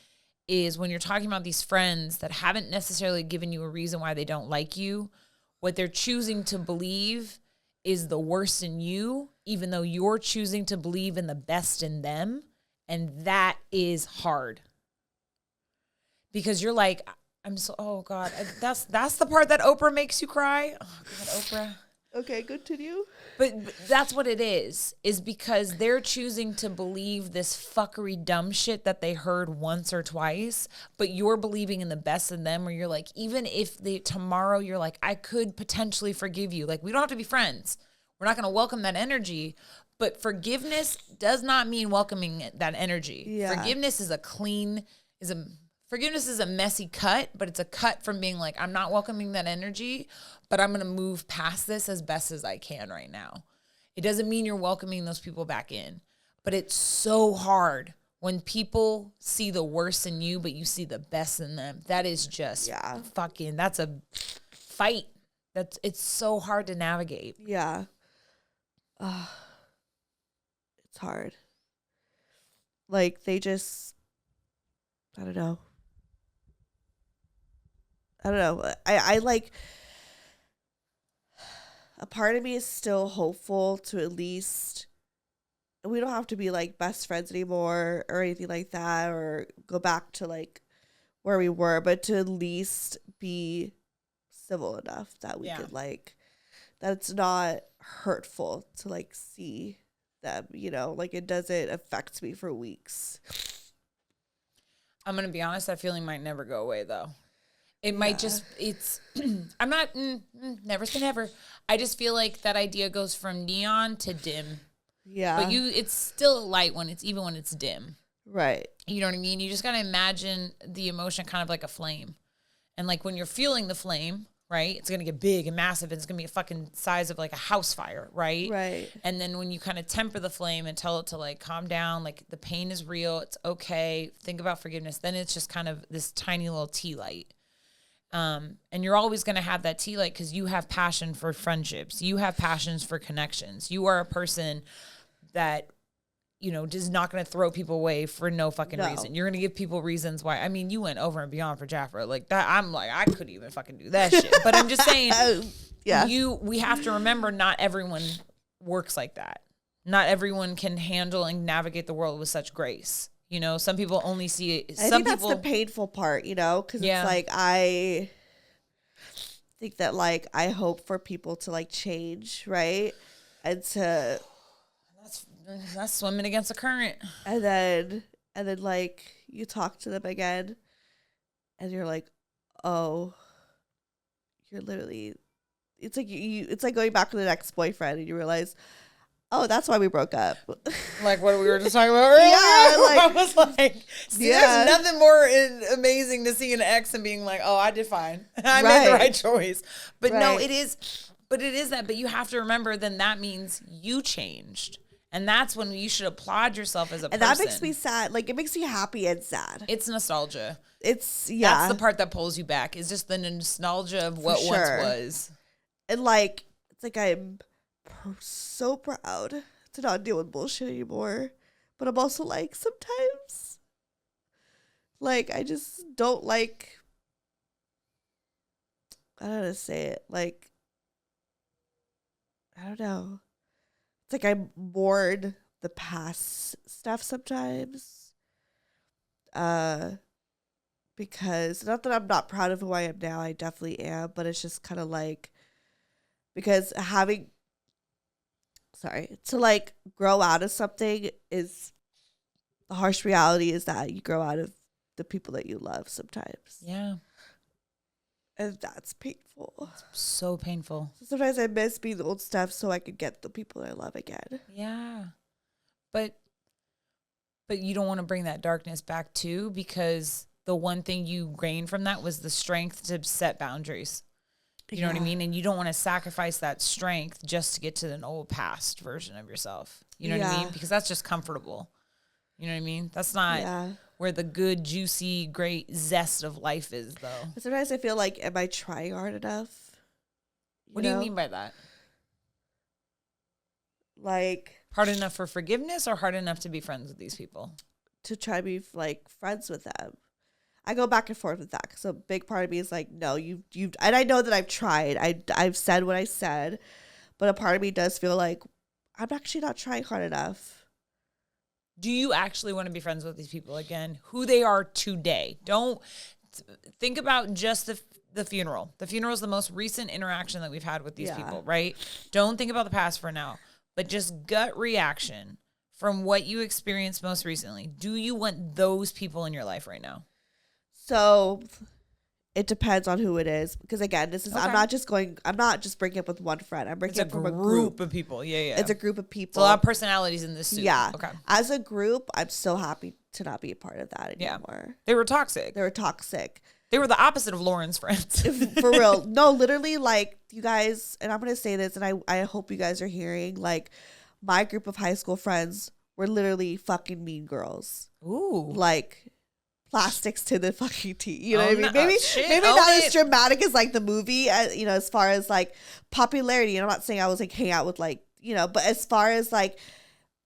is when you're talking about these friends that haven't necessarily given you a reason why they don't like you, what they're choosing to believe is the worst in you, even though you're choosing to believe in the best in them. And that is hard because you're like, oh God, that's the part that Oprah makes you cry. Oh God, Oprah. Okay, continue. But that's what it is because they're choosing to believe this fuckery dumb shit that they heard once or twice, but you're believing in the best in them where you're like, even if tomorrow you're like, I could potentially forgive you. Like, we don't have to be friends. We're not going to welcome that energy, but forgiveness does not mean welcoming that energy. Yeah. Forgiveness is Forgiveness is a messy cut, but it's a cut from being like, I'm not welcoming that energy, but I'm going to move past this as best as I can right now. It doesn't mean you're welcoming those people back in, but it's so hard when people see the worst in you, but you see the best in them. That is just fucking, that's a fight. It's so hard to navigate. Yeah. It's hard. Like they just, I don't know. I like, a part of me is still hopeful to at least, we don't have to be like best friends anymore or anything like that or go back to like where we were, but to at least be civil enough that we could like, that it's not hurtful to like see them, you know, like it doesn't affect me for weeks. I'm going to be honest, that feeling might never go away though. It might just, I'm not, never say never. I just feel like that idea goes from neon to dim. Yeah. But it's still light even when it's dim. Right. You know what I mean? You just got to imagine the emotion kind of like a flame. And like when you're feeling the flame, right, it's going to get big and massive. And it's going to be a fucking size of like a house fire, right? Right. And then when you kind of temper the flame and tell it to like calm down, like the pain is real, it's okay, think about forgiveness, then it's just kind of this tiny little tea light. And you're always going to have that tea light because you have passion for friendships. You have passions for connections. You are a person that, you know, is not going to throw people away for no fucking reason. You're going to give people reasons why. I mean, you went over and beyond for Jafra. Like that, I'm like, I couldn't even fucking do that shit. But I'm just saying, we have to remember not everyone works like that. Not everyone can handle and navigate the world with such grace. You know, some people only see it. I think that's the painful part, you know, because it's like I think that like I hope for people to like change, right? And to that's swimming against the current. And then like you talk to them again, and you're like, oh, you're literally. It's like it's like going back to the next boyfriend, and you realize, oh, that's why we broke up. Like what we were just talking about earlier. Yeah, like, I was like, there's nothing more amazing to see an ex and being like, oh, I did fine. I made the right choice. But no, it is that. But you have to remember, then that means you changed. And that's when you should applaud yourself as a person. And that makes me sad. Like, it makes me happy and sad. It's nostalgia. That's the part that pulls you back. Is just the nostalgia of what once was. And like, it's like I'm so proud to not deal with bullshit anymore, but I'm also like sometimes like I just don't like, I don't know how to say it, like I don't know, it's like I'm bored the past stuff sometimes. Because not that I'm not proud of who I am now, I definitely am, but it's just kind of like, because to like grow out of something is, the harsh reality is that you grow out of the people that you love sometimes. Yeah. And that's painful. It's so painful. So sometimes I miss being the old stuff so I could get the people I love again. Yeah. But you don't want to bring that darkness back too, because the one thing you gained from that was the strength to set boundaries. You know what I mean? And you don't want to sacrifice that strength just to get to an old past version of yourself. You know what I mean? Because that's just comfortable. You know what I mean? That's not where the good, juicy, great zest of life is, though. But sometimes I feel like, am I trying hard enough? What do you mean by that? Like, hard enough for forgiveness or hard enough to be friends with these people? To try to be like friends with them. I go back and forth with that because a big part of me is like, no, you, and I know that I've tried. I've said what I said, but a part of me does feel like I'm actually not trying hard enough. Do you actually want to be friends with these people again? Who they are today? Don't think about just the funeral. The funeral is the most recent interaction that we've had with these people, right? Don't think about the past for now, but just gut reaction from what you experienced most recently. Do you want those people in your life right now? So it depends on who it is. Because again, this is, I'm not just breaking up with one friend. I'm breaking up from a group of people. Yeah. It's a group of people. It's a lot of personalities in this too. Yeah. Okay. As a group, I'm so happy to not be a part of that anymore. Yeah. They were toxic. They were the opposite of Lauren's friends. For real. No, literally, like, you guys, and I'm going to say this, and I hope you guys are hearing, like, my group of high school friends were literally fucking mean girls. Ooh. Like, plastics to the fucking T. You know what I mean? No, maybe not as dramatic as, like, the movie, as far as, like, popularity. And I'm not saying I was, like, hang out with, like, but as far as, like,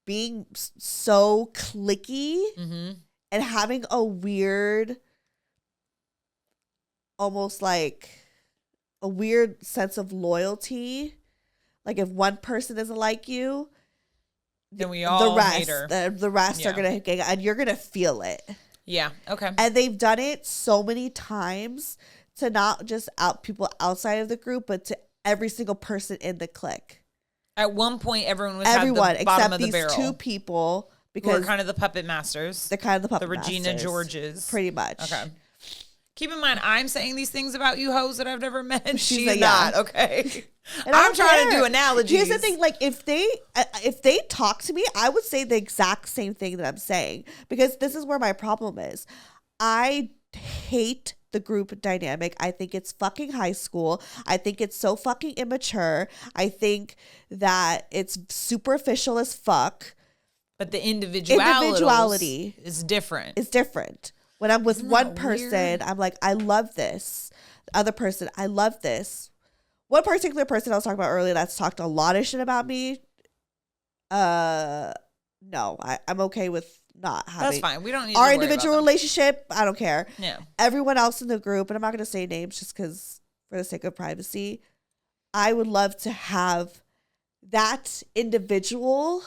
being so cliquey and having a weird, almost like a weird sense of loyalty. Like, if one person doesn't like you, then we all hate her. The rest are gonna get, and you're gonna feel it. Yeah. Okay. And they've done it so many times to not just out people outside of the group, but to every single person in the clique. At one point, everyone was at the bottom except of the these barrel. two people, because who are kind of the puppet masters. They're kind of the puppet masters. The Regina Georges. Pretty much. Okay. Keep in mind, I'm saying these things about you hoes that I've never met. She's like, not, okay? And I'm trying to do analogies. Here's the thing, like, if they talk to me, I would say the exact same thing that I'm saying, because this is where my problem is. I hate the group dynamic. I think it's fucking high school. I think it's so fucking immature. I think that it's superficial as fuck. But the individuality is different. It's different. When I'm with one person, weird? I'm like, I love this. The other person, I love this. One particular person I was talking about earlier that's talked a lot of shit about me. No, I'm okay with not having. That's fine. We don't need our individual relationship. I don't care. Yeah. Everyone else in the group, and I'm not going to say names just because for the sake of privacy, I would love to have that individual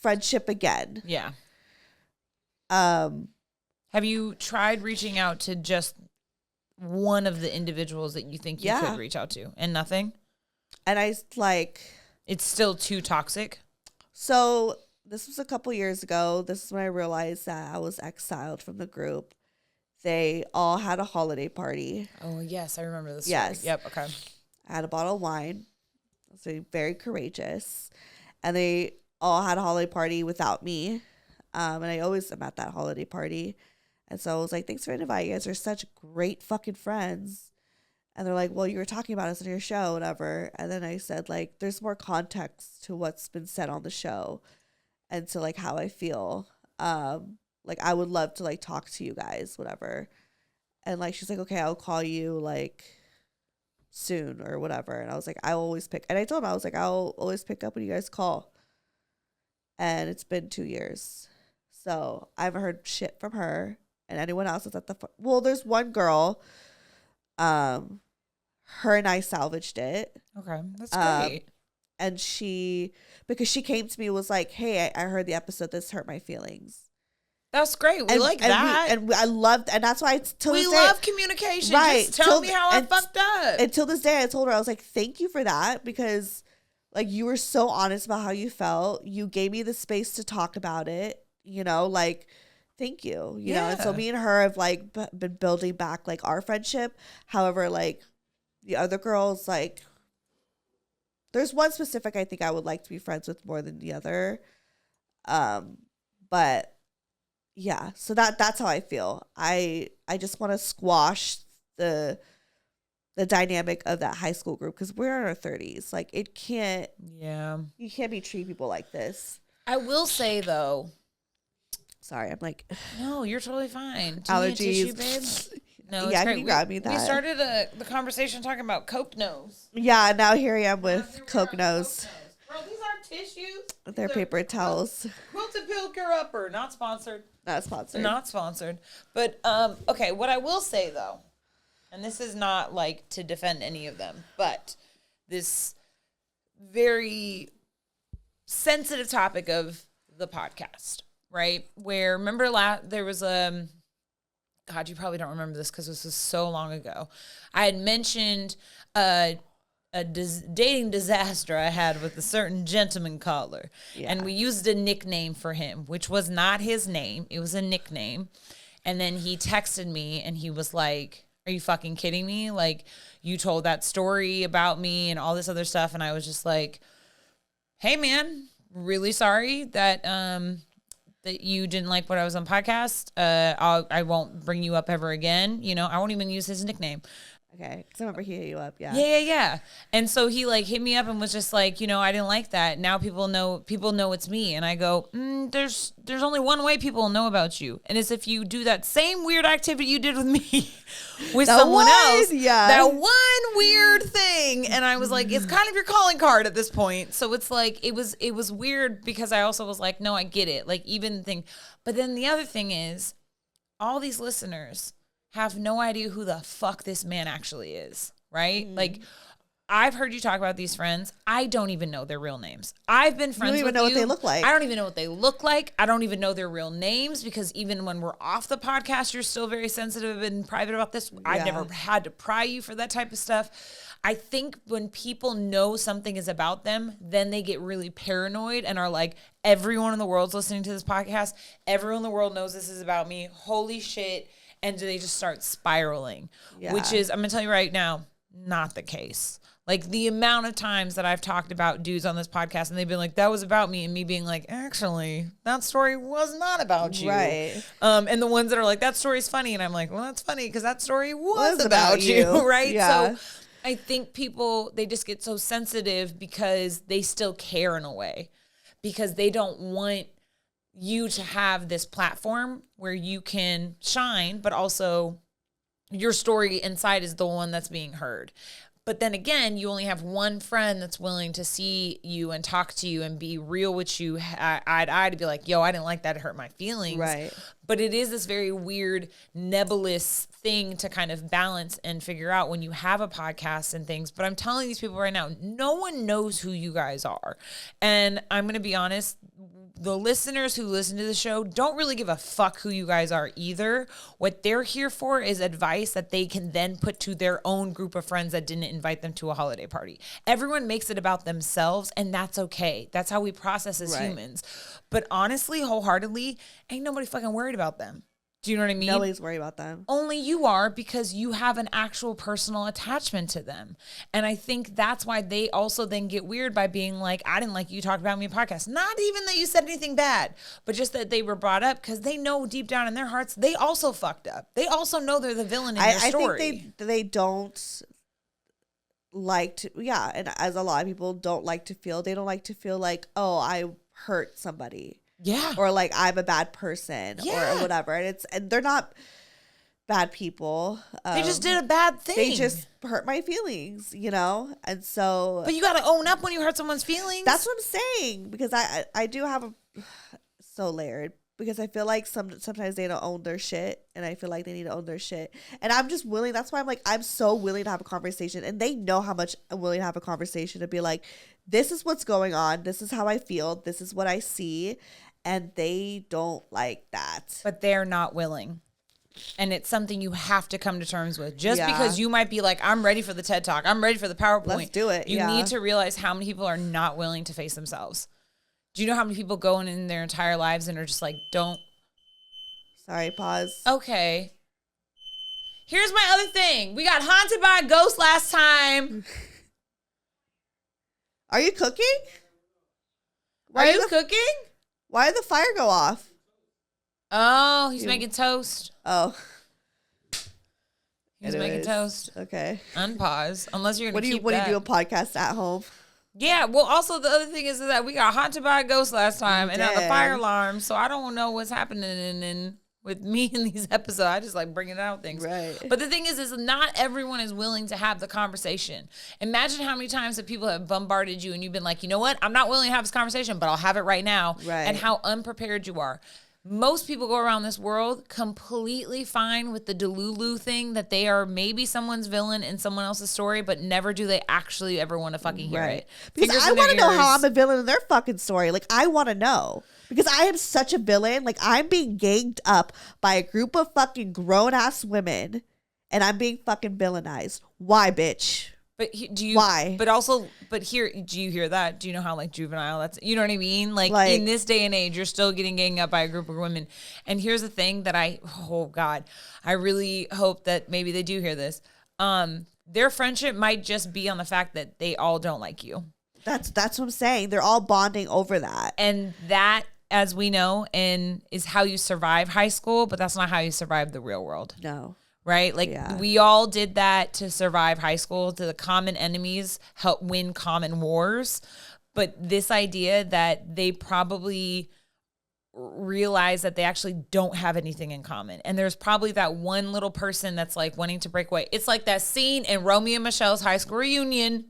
friendship again. Yeah. Have you tried reaching out to just one of the individuals that you think you could reach out to, and nothing? And it's still too toxic. So this was a couple years ago. This is when I realized that I was exiled from the group. They all had a holiday party. Oh, yes. I remember this. Yes. Story. Yep. Okay. I had a bottle of wine. I was very courageous. And they all had a holiday party without me. And I always am at that holiday party. And so I was like, thanks for inviting. You guys are such great fucking friends. And they're like, well, you were talking about us on your show, whatever. And then I said, like, there's more context to what's been said on the show and to, like, how I feel. Like, I would love to, like, talk to you guys, whatever. And, like, she's like, okay, I'll call you, like, soon or whatever. And I was like, I'll always pick. And I told him, I was like, I'll always pick up when you guys call. And it's been 2 years. So I haven't heard shit from her. And anyone else is at the well, there's one girl. Her and I salvaged it. Okay, that's great. And because she came to me and was like, hey, I heard the episode. This hurt my feelings. That's great. We like that. I loved, and that's why we love communication. Right. Just tell me how I fucked up. Until this day, I told her, I was like, thank you for that, because like you were so honest about how you felt. You gave me the space to talk about it, you know, like, thank you, you know. And so me and her have like been building back like our friendship. However, like the other girls, like there's one specific I think I would like to be friends with more than the other. But yeah, so that's how I feel. I just want to squash the dynamic of that high school group, because we're in our 30s. Like you can't be treating people like this. I will say though. Sorry, I'm like, no, you're totally fine. Do allergies, you need a tissue, babe? No, yeah, can you grab me that? We started the conversation talking about Coke Nose. Yeah, now here I am with Coke Nose. Bro, these aren't tissues. They're paper towels. Quilted Pill Cure Upper, not sponsored. Not sponsored. Not sponsored. But okay, what I will say though, and this is not like to defend any of them, but this very sensitive topic of the podcast, right? Where remember there was God, you probably don't remember this because this was so long ago. I had mentioned dating disaster I had with a certain gentleman caller. Yeah. And we used a nickname for him, which was not his name. It was a nickname. And then he texted me and he was like, are you fucking kidding me? Like, you told that story about me and all this other stuff. And I was just like, hey man, really sorry that that you didn't like what I was on podcast. I won't bring you up ever again. You know, I won't even use his nickname. Okay, because I remember he hit you up, yeah. Yeah. And so he like hit me up and was just like, you know, I didn't like that. Now people know it's me. And I go, there's only one way people know about you. And it's if you do that same weird activity you did with me with someone else. Yeah. That one weird thing. And I was like, it's kind of your calling card at this point. So it's like, it was weird because I also was like, no, I get it. Like even the thing. But then the other thing is all these listeners have no idea who the fuck this man actually is, right? Like, I've heard you talk about these friends. I don't even know their real names. I've been friends with you. You don't even know what they look like. I don't even know what they look like. I don't even know their real names because even when we're off the podcast, you're still very sensitive and private about this. Yeah. I've never had to pry you for that type of stuff. I think when people know something is about them, then they get really paranoid and are like, everyone in the world's listening to this podcast. Everyone in the world knows this is about me. Holy shit. And they just start spiraling, which is, I'm going to tell you right now, not the case. Like the amount of times that I've talked about dudes on this podcast and they've been like, that was about me. And me being like, actually, that story was not about you. Right. And the ones that are like, that story's funny. And I'm like, well, that's funny because that story was about you. Right. Yeah. So I think people, they just get so sensitive because they still care in a way because they don't want you to have this platform where you can shine, but also your story inside is the one that's being heard. But then again, you only have one friend that's willing to see you and talk to you and be real with you eye to eye to be like, yo, I didn't like that. It hurt my feelings. Right. But it is this very weird, nebulous thing to kind of balance and figure out when you have a podcast and things. But I'm telling these people right now, no one knows who you guys are. And I'm going to be honest, the listeners who listen to the show don't really give a fuck who you guys are either. What they're here for is advice that they can then put to their own group of friends that didn't invite them to a holiday party. Everyone makes it about themselves, and that's okay. That's how we process as humans. But honestly, wholeheartedly, ain't nobody fucking worried about them. Do you know what I mean? Nobody's worried about them. Only you are because you have an actual personal attachment to them. And I think that's why they also then get weird by being like, I didn't like you talk about me in podcast. Not even that you said anything bad, but just that they were brought up because they know deep down in their hearts, they also fucked up. They also know they're the villain in their story. I think they don't like to, and as a lot of people don't like to feel, they don't like to feel like, oh, I hurt somebody. Yeah. Or like I'm a bad person or whatever. And they're not bad people. They just did a bad thing. They just hurt my feelings, you know? And so. But you got to own up when you hurt someone's feelings. That's what I'm saying. Because I do have so layered. because I feel like sometimes they don't own their shit, and I feel like they need to own their shit. And I'm just willing. That's why I'm like, I'm so willing to have a conversation, and they know how much I'm willing to have a conversation to be like, this is what's going on. This is how I feel. This is what I see. And they don't like that. But they're not willing. And it's something you have to come to terms with. Just because you might be like, I'm ready for the TED Talk. I'm ready for the PowerPoint. Let's do it. You need to realize how many people are not willing to face themselves. Do you know how many people go in their entire lives and are just like, don't. Sorry, pause. Okay. Here's my other thing. We got haunted by a ghost last time. Are you cooking? Are you cooking? Why did the fire go off? Oh, he's making toast. Oh. He's making toast. Okay. Unpause. Unless you're going to keep What do you do a podcast at home? Yeah. Well, also the other thing is that we got haunted by a ghost last time and on the fire alarm. So I don't know what's happening with me in these episodes. I just like bringing out things. Right. But the thing is not everyone is willing to have the conversation. Imagine how many times that people have bombarded you and you've been like, you know what? I'm not willing to have this conversation, but I'll have it right now. Right. And how unprepared you are. Most people go around this world completely fine with the Delulu thing that they are maybe someone's villain in someone else's story, but never do they actually ever want to fucking hear it. Because I want to know how I'm a villain in their fucking story. Like, I want to know. Because I am such a villain. Like, I'm being ganged up by a group of fucking grown-ass women, and I'm being fucking villainized. Why, bitch? But do you? Why? But here, do you hear that? Do you know how like juvenile that's? You know what I mean? Like in this day and age, you're still getting ganged up by a group of women. And here's the thing that I really hope that maybe they do hear this. Their friendship might just be on the fact that they all don't like you. That's what I'm saying. They're all bonding over that. And that, as we know, is how you survive high school. But that's not how you survive the real world. No. Right? Like we all did that to survive high school, to the common enemies help win common wars. But this idea that they probably realize that they actually don't have anything in common. And there's probably that one little person that's like wanting to break away. It's like that scene in Romeo and Michelle's high school reunion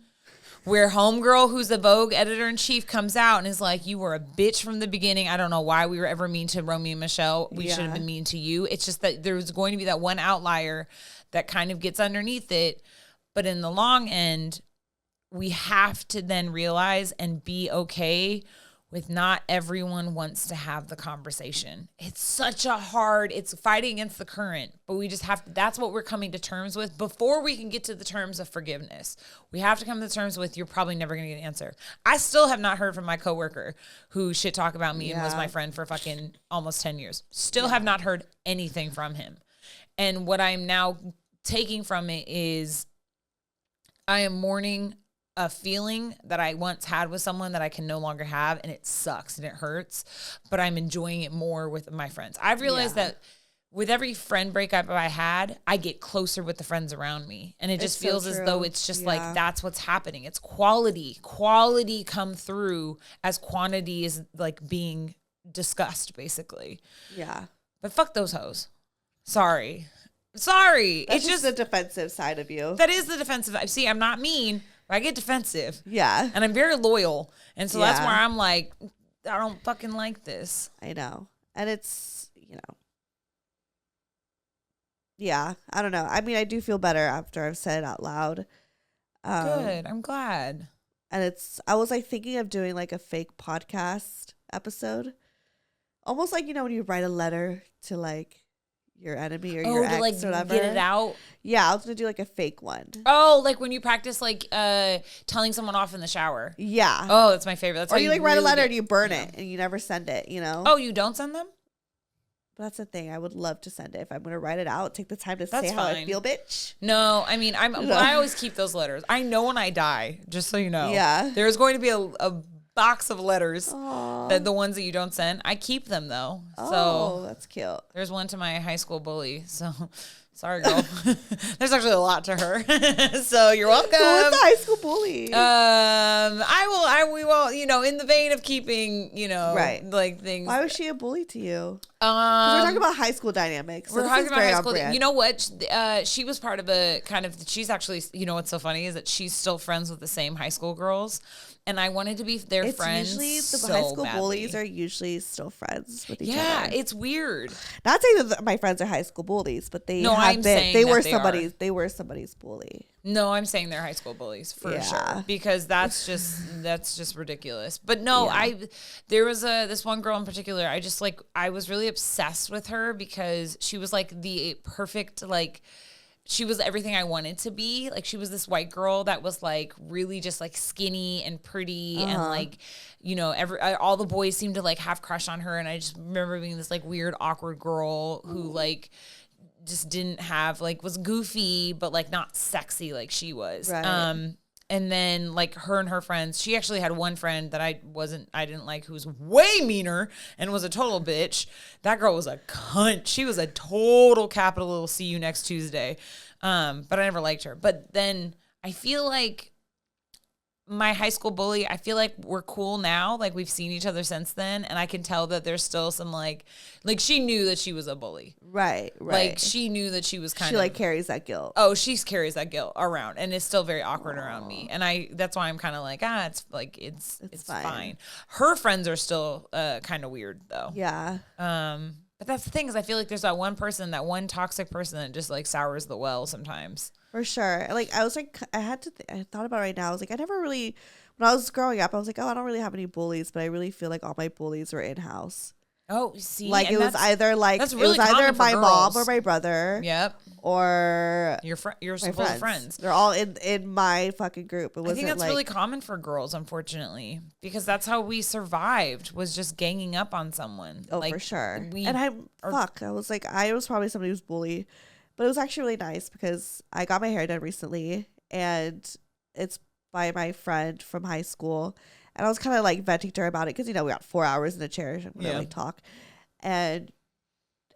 where homegirl, who's the Vogue editor-in-chief, comes out and is like, you were a bitch from the beginning. I don't know why we were ever mean to Romeo and Michelle. We should have been mean to you. It's just that there's going to be that one outlier that kind of gets underneath it. But in the long end, we have to then realize and be okay with not everyone wants to have the conversation. It's fighting against the current, but we just have to, that's what we're coming to terms with before we can get to the terms of forgiveness. We have to come to terms with, you're probably never going to get an answer. I still have not heard from my coworker who shit talk about me and was my friend for fucking almost 10 years. Still have not heard anything from him. And what I'm now taking from it is I am mourning a feeling that I once had with someone that I can no longer have, and it sucks and it hurts, but I'm enjoying it more with my friends. I've realized that with every friend breakup I had, I get closer with the friends around me, and it just feels as though it's just like that's what's happening. It's quality come through as quantity is like being discussed, basically. Yeah. But fuck those hoes. Sorry. It's just the defensive side of you. That is the defensive. See, I'm not mean. I get defensive. Yeah. And I'm very loyal. And so that's where I'm like, I don't fucking like this. I know. And it's, yeah, I don't know. I mean, I do feel better after I've said it out loud. Good. I'm glad. And I was like thinking of doing like a fake podcast episode. Almost like, when you write a letter to like your enemy or your ex to like or whatever. Get it out. Yeah, I was gonna do like a fake one. Oh, like when you practice like telling someone off in the shower. Yeah. Oh, that's my favorite. That's or how you like write a letter and you burn it and you never send it. Oh, you don't send them? But that's the thing. I would love to send it. If I'm gonna write it out, take the time to say how I feel, bitch. No, I mean I always keep those letters. I know when I die, just so you know. Yeah. There's going to be a box of letters that the ones that you don't send. I keep them though. Oh, that's cute. There's one to my high school bully. So sorry, girl. There's actually a lot to her. So you're welcome. Who was the high school bully? We will. in the vein of keeping, right. like things. Why was she a bully to you? We're talking about high school dynamics. So we're talking about high school. Brand. You know what? She was part of a kind of, she's actually, what's so funny is that she's still friends with the same high school girls. And I wanted to be their friends. Usually the high school bullies are usually still friends with each other. Yeah, it's weird. Not saying that my friends are high school bullies, but they they were somebody's bully. No, I'm saying they're high school bullies for sure, because that's just ridiculous. But no, there was this one girl in particular. I was really obsessed with her because she was like the perfect, like, she was everything I wanted to be. Like, she was this white girl that was like really just like skinny and pretty and like, all the boys seemed to like have crush on her. And I just remember being this like weird, awkward girl who like just didn't have, like, was goofy, but like not sexy like she was. Right. And then like her and her friends, she actually had one friend that I didn't like, who was way meaner and was a total bitch. That girl was a cunt. She was a total capital see you next Tuesday. But I never liked her. But then I feel like my high school bully, I feel like we're cool now. Like, we've seen each other since then. And I can tell that there's still some like she knew that she was a bully. Right. Like, she knew that she was she like carries that guilt. Oh, she carries that guilt around, and it's still very awkward around me. And that's why I'm kind of like, it's like, it's fine. Her friends are still kind of weird though. Yeah. But that's the thing, is I feel like there's that one toxic person that just like sours the well sometimes. For sure. Like, I was like, I thought about it right now. I was like, I never really, when I was growing up, I was like, oh, I don't really have any bullies, but I really feel like all my bullies were in-house. Oh, see, like, it was either like, it was either my mom or my brother. Yep. Or your friends. They're all in my fucking group. I think that's really common for girls, unfortunately, because that's how we survived, was just ganging up on someone. Oh, like, for sure. I was like, I was probably somebody who's bullied. But it was actually really nice because I got my hair done recently, and it's by my friend from high school. And I was kind of like venting to her about it because, we got 4 hours in a chair and we like talk. And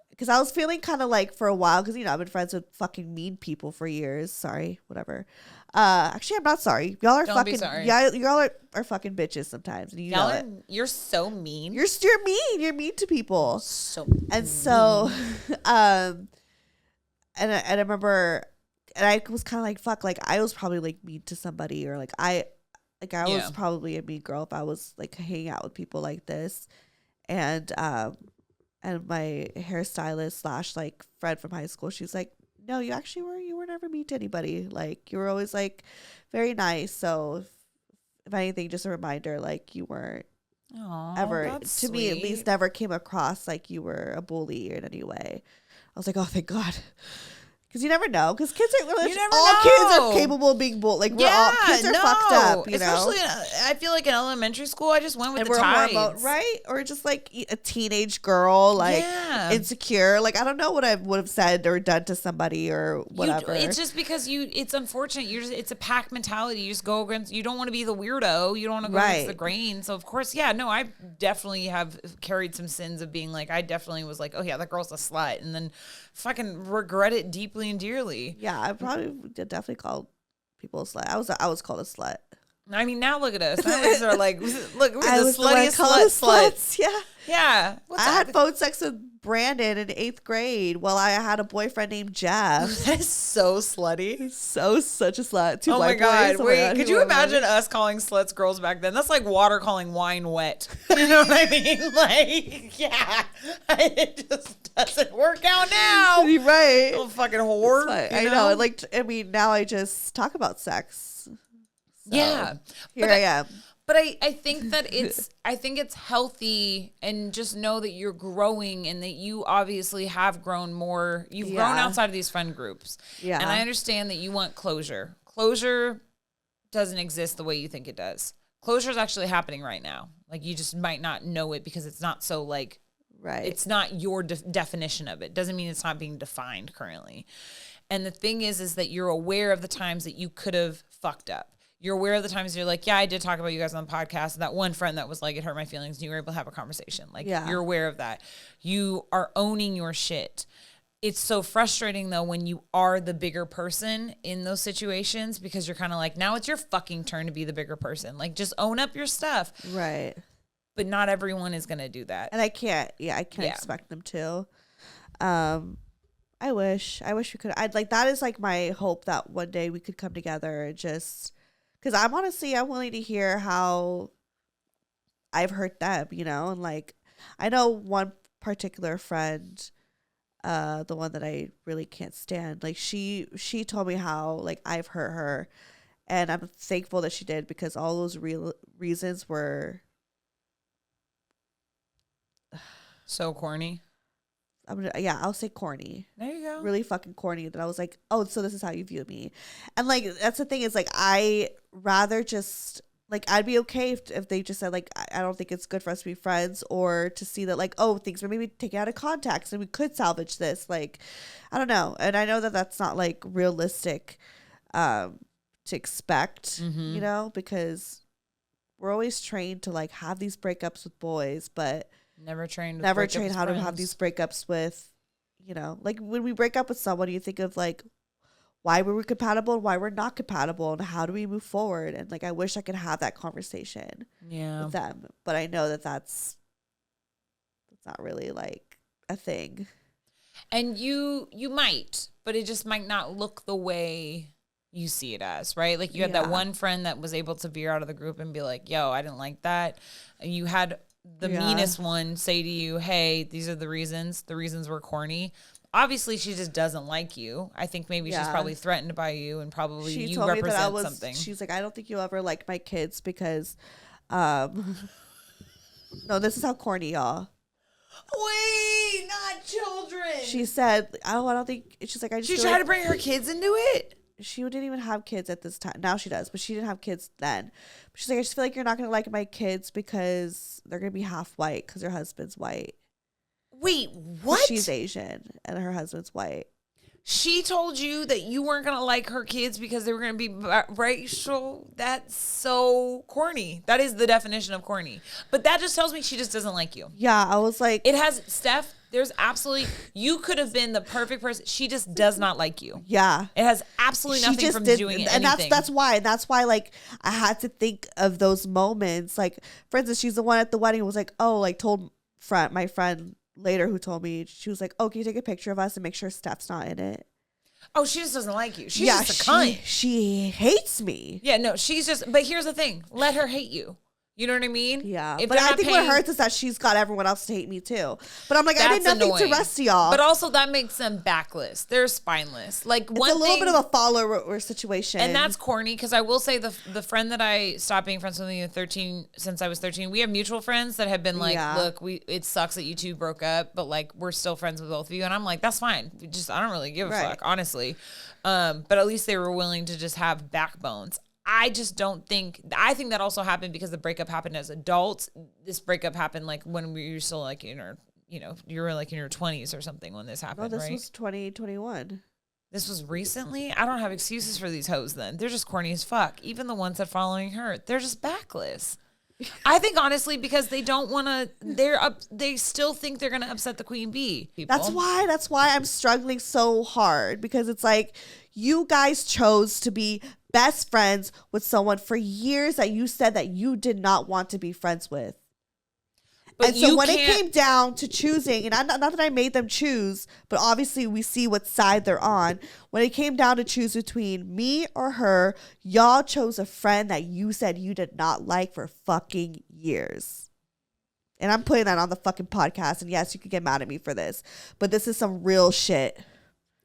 because I was feeling kind of like, for a while, because, I've been friends with fucking mean people for years. Sorry, whatever. Actually, I'm not sorry. Y'all are fucking, yeah, y'all are fucking bitches sometimes. And y'all know it. You're so mean. You're mean. You're mean to people. So and so, And I remember, and I was kind of like, fuck, like, I was probably like mean to somebody, or like I was probably a mean girl if I was like hanging out with people like this. And my hairstylist / like friend from high school, she's like, no, you were never mean to anybody. Like, you were always like very nice. So if anything, just a reminder, like, you weren't ever, to me at least, never came across like you were a bully in any way. I was like, oh, thank God. Because you never know. Because kids are, kids are capable of being bullied. Like, kids are fucked up, Especially, I feel like in elementary school, I just went with the tides. Right? Or just like a teenage girl, like insecure. Like, I don't know what I would have said or done to somebody or whatever. It's just because it's unfortunate. It's a pack mentality. You just go against, you don't want to be the weirdo. You don't want to go against the grain. So, of course, I definitely have carried some sins of being like, I definitely was like, oh yeah, that girl's a slut. And then fucking regret it deeply and dearly. Yeah, I probably did definitely call people a slut. I was called a slut. I mean, now look at us. Now we are like, look, we're the sluttiest sluts. Yeah. Yeah. I had phone sex with Brandon in 8th grade while I had a boyfriend named Jeff. That is so slutty. Such a slut. Oh my God. Wait, could you imagine us calling sluts girls back then? That's like water calling wine wet. You know what I mean? Like, yeah. It just doesn't work out now. You're right. Little fucking whore. I know. Like, I mean, now I just talk about sex. So, yeah. Here I am. But I think that it's healthy, and just know that you're growing and that you obviously have grown more. You've grown outside of these friend groups. Yeah. And I understand that you want closure. Closure doesn't exist the way you think it does. Closure is actually happening right now. Like, you just might not know it because it's not so like, right. It's not your definition of it. Doesn't mean it's not being defined currently. And the thing is that you're aware of the times that you could have fucked up. You're aware of the times you're like, yeah, I did talk about you guys on the podcast. And that one friend that was like, it hurt my feelings. And you were able to have a conversation. Like, you're aware of that. You are owning your shit. It's so frustrating, though, when you are the bigger person in those situations, because you're kind of like, now it's your fucking turn to be the bigger person. Like, just own up your stuff. Right. But not everyone is going to do that. And I can't expect them to. I wish we could. That is like my hope that one day we could come together and just, because I'm willing to hear how I've hurt them, you know? And like, I know one particular friend, the one that I really can't stand, like she told me how like I've hurt her, and I'm thankful that she did, because all those real reasons were so corny. I'll say corny. There you go. Really fucking corny, that I was like, oh, so this is how you view me. And like, that's the thing, is like, I rather just, like, I'd be okay if they just said like, I don't think it's good for us to be friends, or to see that like, oh, things were maybe taken out of context and we could salvage this. Like, I don't know. And I know that that's not like realistic to expect, you know, because we're always trained to like have these breakups with boys, but never trained how to have these breakups with, you know, like when we break up with someone, you think of like, why were we compatible and why we're not compatible, and how do we move forward? And like, I wish I could have that conversation with them, but I know that that's not really like a thing. And you might, but it just might not look the way you see it as, right? Like you had that one friend that was able to veer out of the group and be like, yo, I didn't like that. And you had the meanest one say to you, hey, these are the reasons. The reasons were corny. Obviously, she just doesn't like you. I think maybe she's probably threatened by you, and probably you represent something. She's like, I don't think you'll ever like my kids because, no, this is how corny, y'all. Wait, not children. She said, I don't think, she's like, she tried to bring her kids into it. She didn't even have kids at this time. Now she does, but she didn't have kids then. But she's like, I just feel like you're not going to like my kids because they're going to be half white because her husband's white. Wait, what? She's Asian and her husband's white. She told you that you weren't going to like her kids because they were going to be racial? That's so corny. That is the definition of corny. But that just tells me she just doesn't like you. Yeah, I was like... It has... Steph, there's absolutely... You could have been the perfect person. She just does not like you. Yeah. It has absolutely nothing from doing anything. And that's why. That's why, like, I had to think of those moments. Like, for instance, she's the one at the wedding who was like, oh, like, told my friend... later who told me, she was like, oh, can you take a picture of us and make sure Steph's not in it? Oh, she just doesn't like you. She's just a cunt. She hates me. Yeah, no, she's just, but here's the thing. Let her hate you. You know what I mean? Yeah. But I think what hurts is that she's got everyone else to hate me too. But I'm like, I did nothing to rest y'all. But also that makes them backless. They're spineless. Like it's a little bit of a follower situation. And that's corny, because I will say the friend that I stopped being friends with since I was 13, we have mutual friends that have been like, look, it sucks that you two broke up, but like we're still friends with both of you. And I'm like, that's fine. I don't really give a fuck, honestly. But at least they were willing to just have backbones. I just don't think, I think that also happened because the breakup happened as adults. This breakup happened like when we were still like in our, you know, you were like in your 20s or something when this happened, right? No, this was 2021. This was recently? I don't have excuses for these hoes then. They're just corny as fuck. Even the ones that following her, they're just backless. I think honestly because they don't want to, they still think they're going to upset the queen bee. People. That's why I'm struggling so hard, because it's like you guys chose to be best friends with someone for years that you said that you did not want to be friends with. But and so when it came down to choosing, and not that I made them choose, but obviously we see what side they're on. When it came down to choose between me or her, y'all chose a friend that you said you did not like for fucking years. And I'm putting that on the fucking podcast. And yes, you could get mad at me for this, but this is some real shit.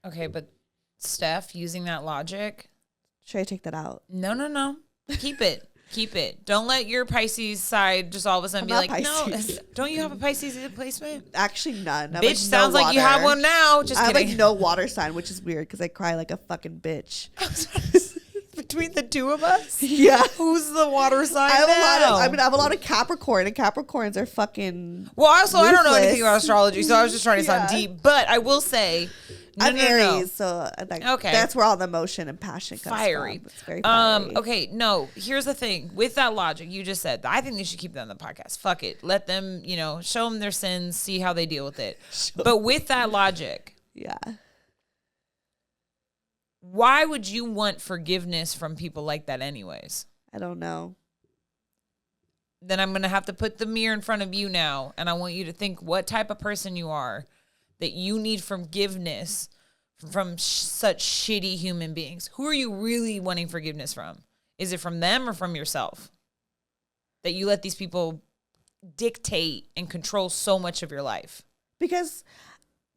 Okay, but Steph, using that logic. Should I take that out? No. Keep it. Keep it. Don't let your Pisces side just all of a sudden be like, Pisces. No, don't you have a Pisces placement? Actually, none. Bitch, sounds like you have one now. Just kidding. I have like no water sign, which is weird because I cry like a fucking bitch. Between the two of us? Yeah. Who's the water sign now? I have a lot of Capricorn, and Capricorns are fucking Well, also, ruthless. I don't know anything about astrology, so I was just trying to sound deep. But I will say... I'm Aries, so that's where all the emotion and passion comes fiery. From. It's very fiery. Okay, no, here's the thing. With that logic, you just said, I think they should keep them on the podcast. Fuck it. Let them, show them their sins, see how they deal with it. But with that logic, Yeah. Why would you want forgiveness from people like that anyways? I don't know. Then I'm going to have to put the mirror in front of you now, and I want you to think what type of person you are that you need forgiveness from such shitty human beings. Who are you really wanting forgiveness from? Is it from them or from yourself? That you let these people dictate and control so much of your life? Because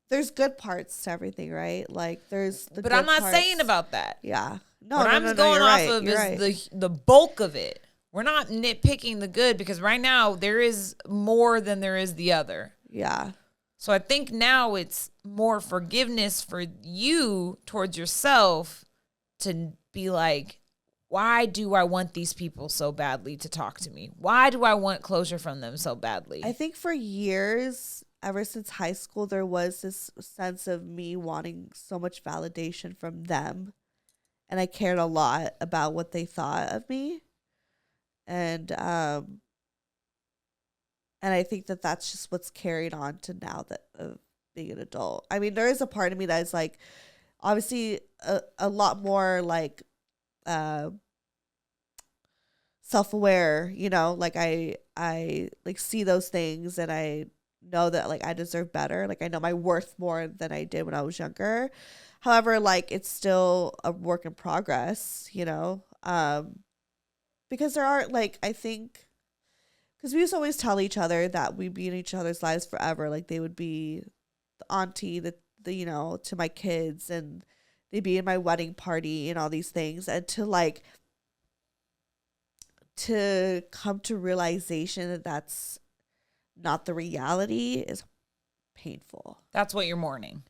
there's good parts to everything, right? Like there's the But good I'm not parts. saying about that. Yeah. No, what no, I'm no, going you're off right. of You're is right. the bulk of it. We're not nitpicking the good because right now there is more than there is the other. Yeah. So I think now it's more forgiveness for you towards yourself to be like, why do I want these people so badly to talk to me? Why do I want closure from them so badly? I think for years, ever since high school, there was this sense of me wanting so much validation from them. And I cared a lot about what they thought of me. And I think that that's just what's carried on to now that of being an adult. I mean, there is a part of me that is like, obviously, a lot more like self-aware. You know, like I like see those things, and I know that like I deserve better. Like I know my worth more than I did when I was younger. However, like it's still a work in progress. You know, because there are like I think. Because we used to always tell each other that we'd be in each other's lives forever. Like they would be the auntie, the you know, to my kids, and they'd be in my wedding party and all these things. And to come to realization that that's not the reality is painful. That's what you're mourning.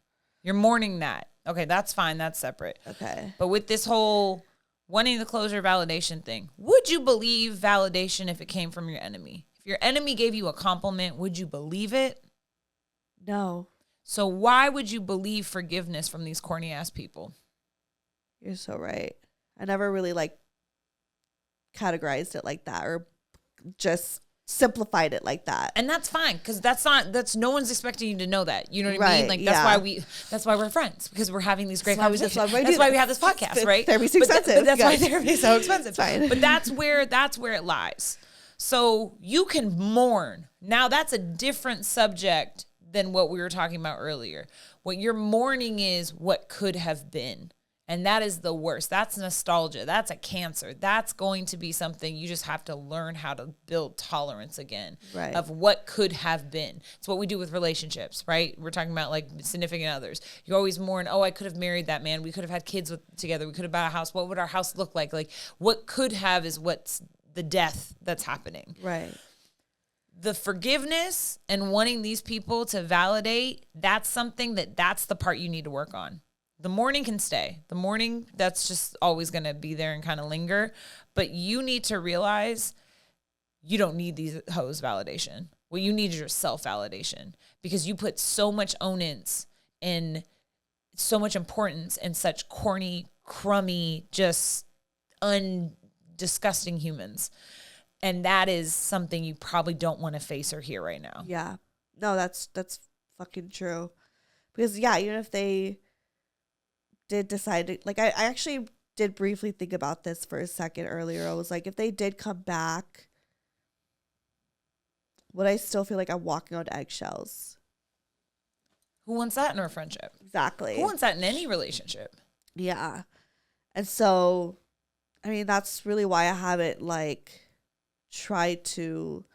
You're mourning that. Okay, that's fine. That's separate. Okay. But with this whole wanting the closure validation thing, would you believe validation if it came from your enemy? If your enemy gave you a compliment, would you believe it? No. So why would you believe forgiveness from these corny ass people? You're so right. I never really like categorized it like that or just simplified it like that. And that's fine, because that's no one's expecting you to know that. You know what I mean? Like that's why we're friends, because we're having these great conversations. That's why we have this podcast, right? Therapy's expensive. But that's why therapy's so expensive. Fine. But that's where it lies. So you can mourn. Now that's a different subject than what we were talking about earlier. What you're mourning is what could have been. And that is the worst. That's nostalgia. That's a cancer. That's going to be something you just have to learn how to build tolerance again of what could have been. It's what we do with relationships, right? We're talking about like significant others. You always mourn, oh, I could have married that man. We could have had kids together. We could have bought a house. What would our house look like? Like what could have is what's the death that's happening. Right. The forgiveness and wanting these people to validate, that's something that's the part you need to work on. The mourning can stay. The mourning, that's just always going to be there and kind of linger. But you need to realize you don't need these hoes validation. What you need is your self-validation, because you put so much onus and so much importance in such corny, crummy, just disgusting humans. And that is something you probably don't want to face or hear right now. Yeah. No, that's fucking true. Because, yeah, even if they did decide to, like, I actually did briefly think about this for a second earlier. I was like, if they did come back, would I still feel like I'm walking on eggshells? Who wants that in a friendship? Exactly. Who wants that in any relationship? Yeah. And so, I mean, that's really why I haven't, like, tried to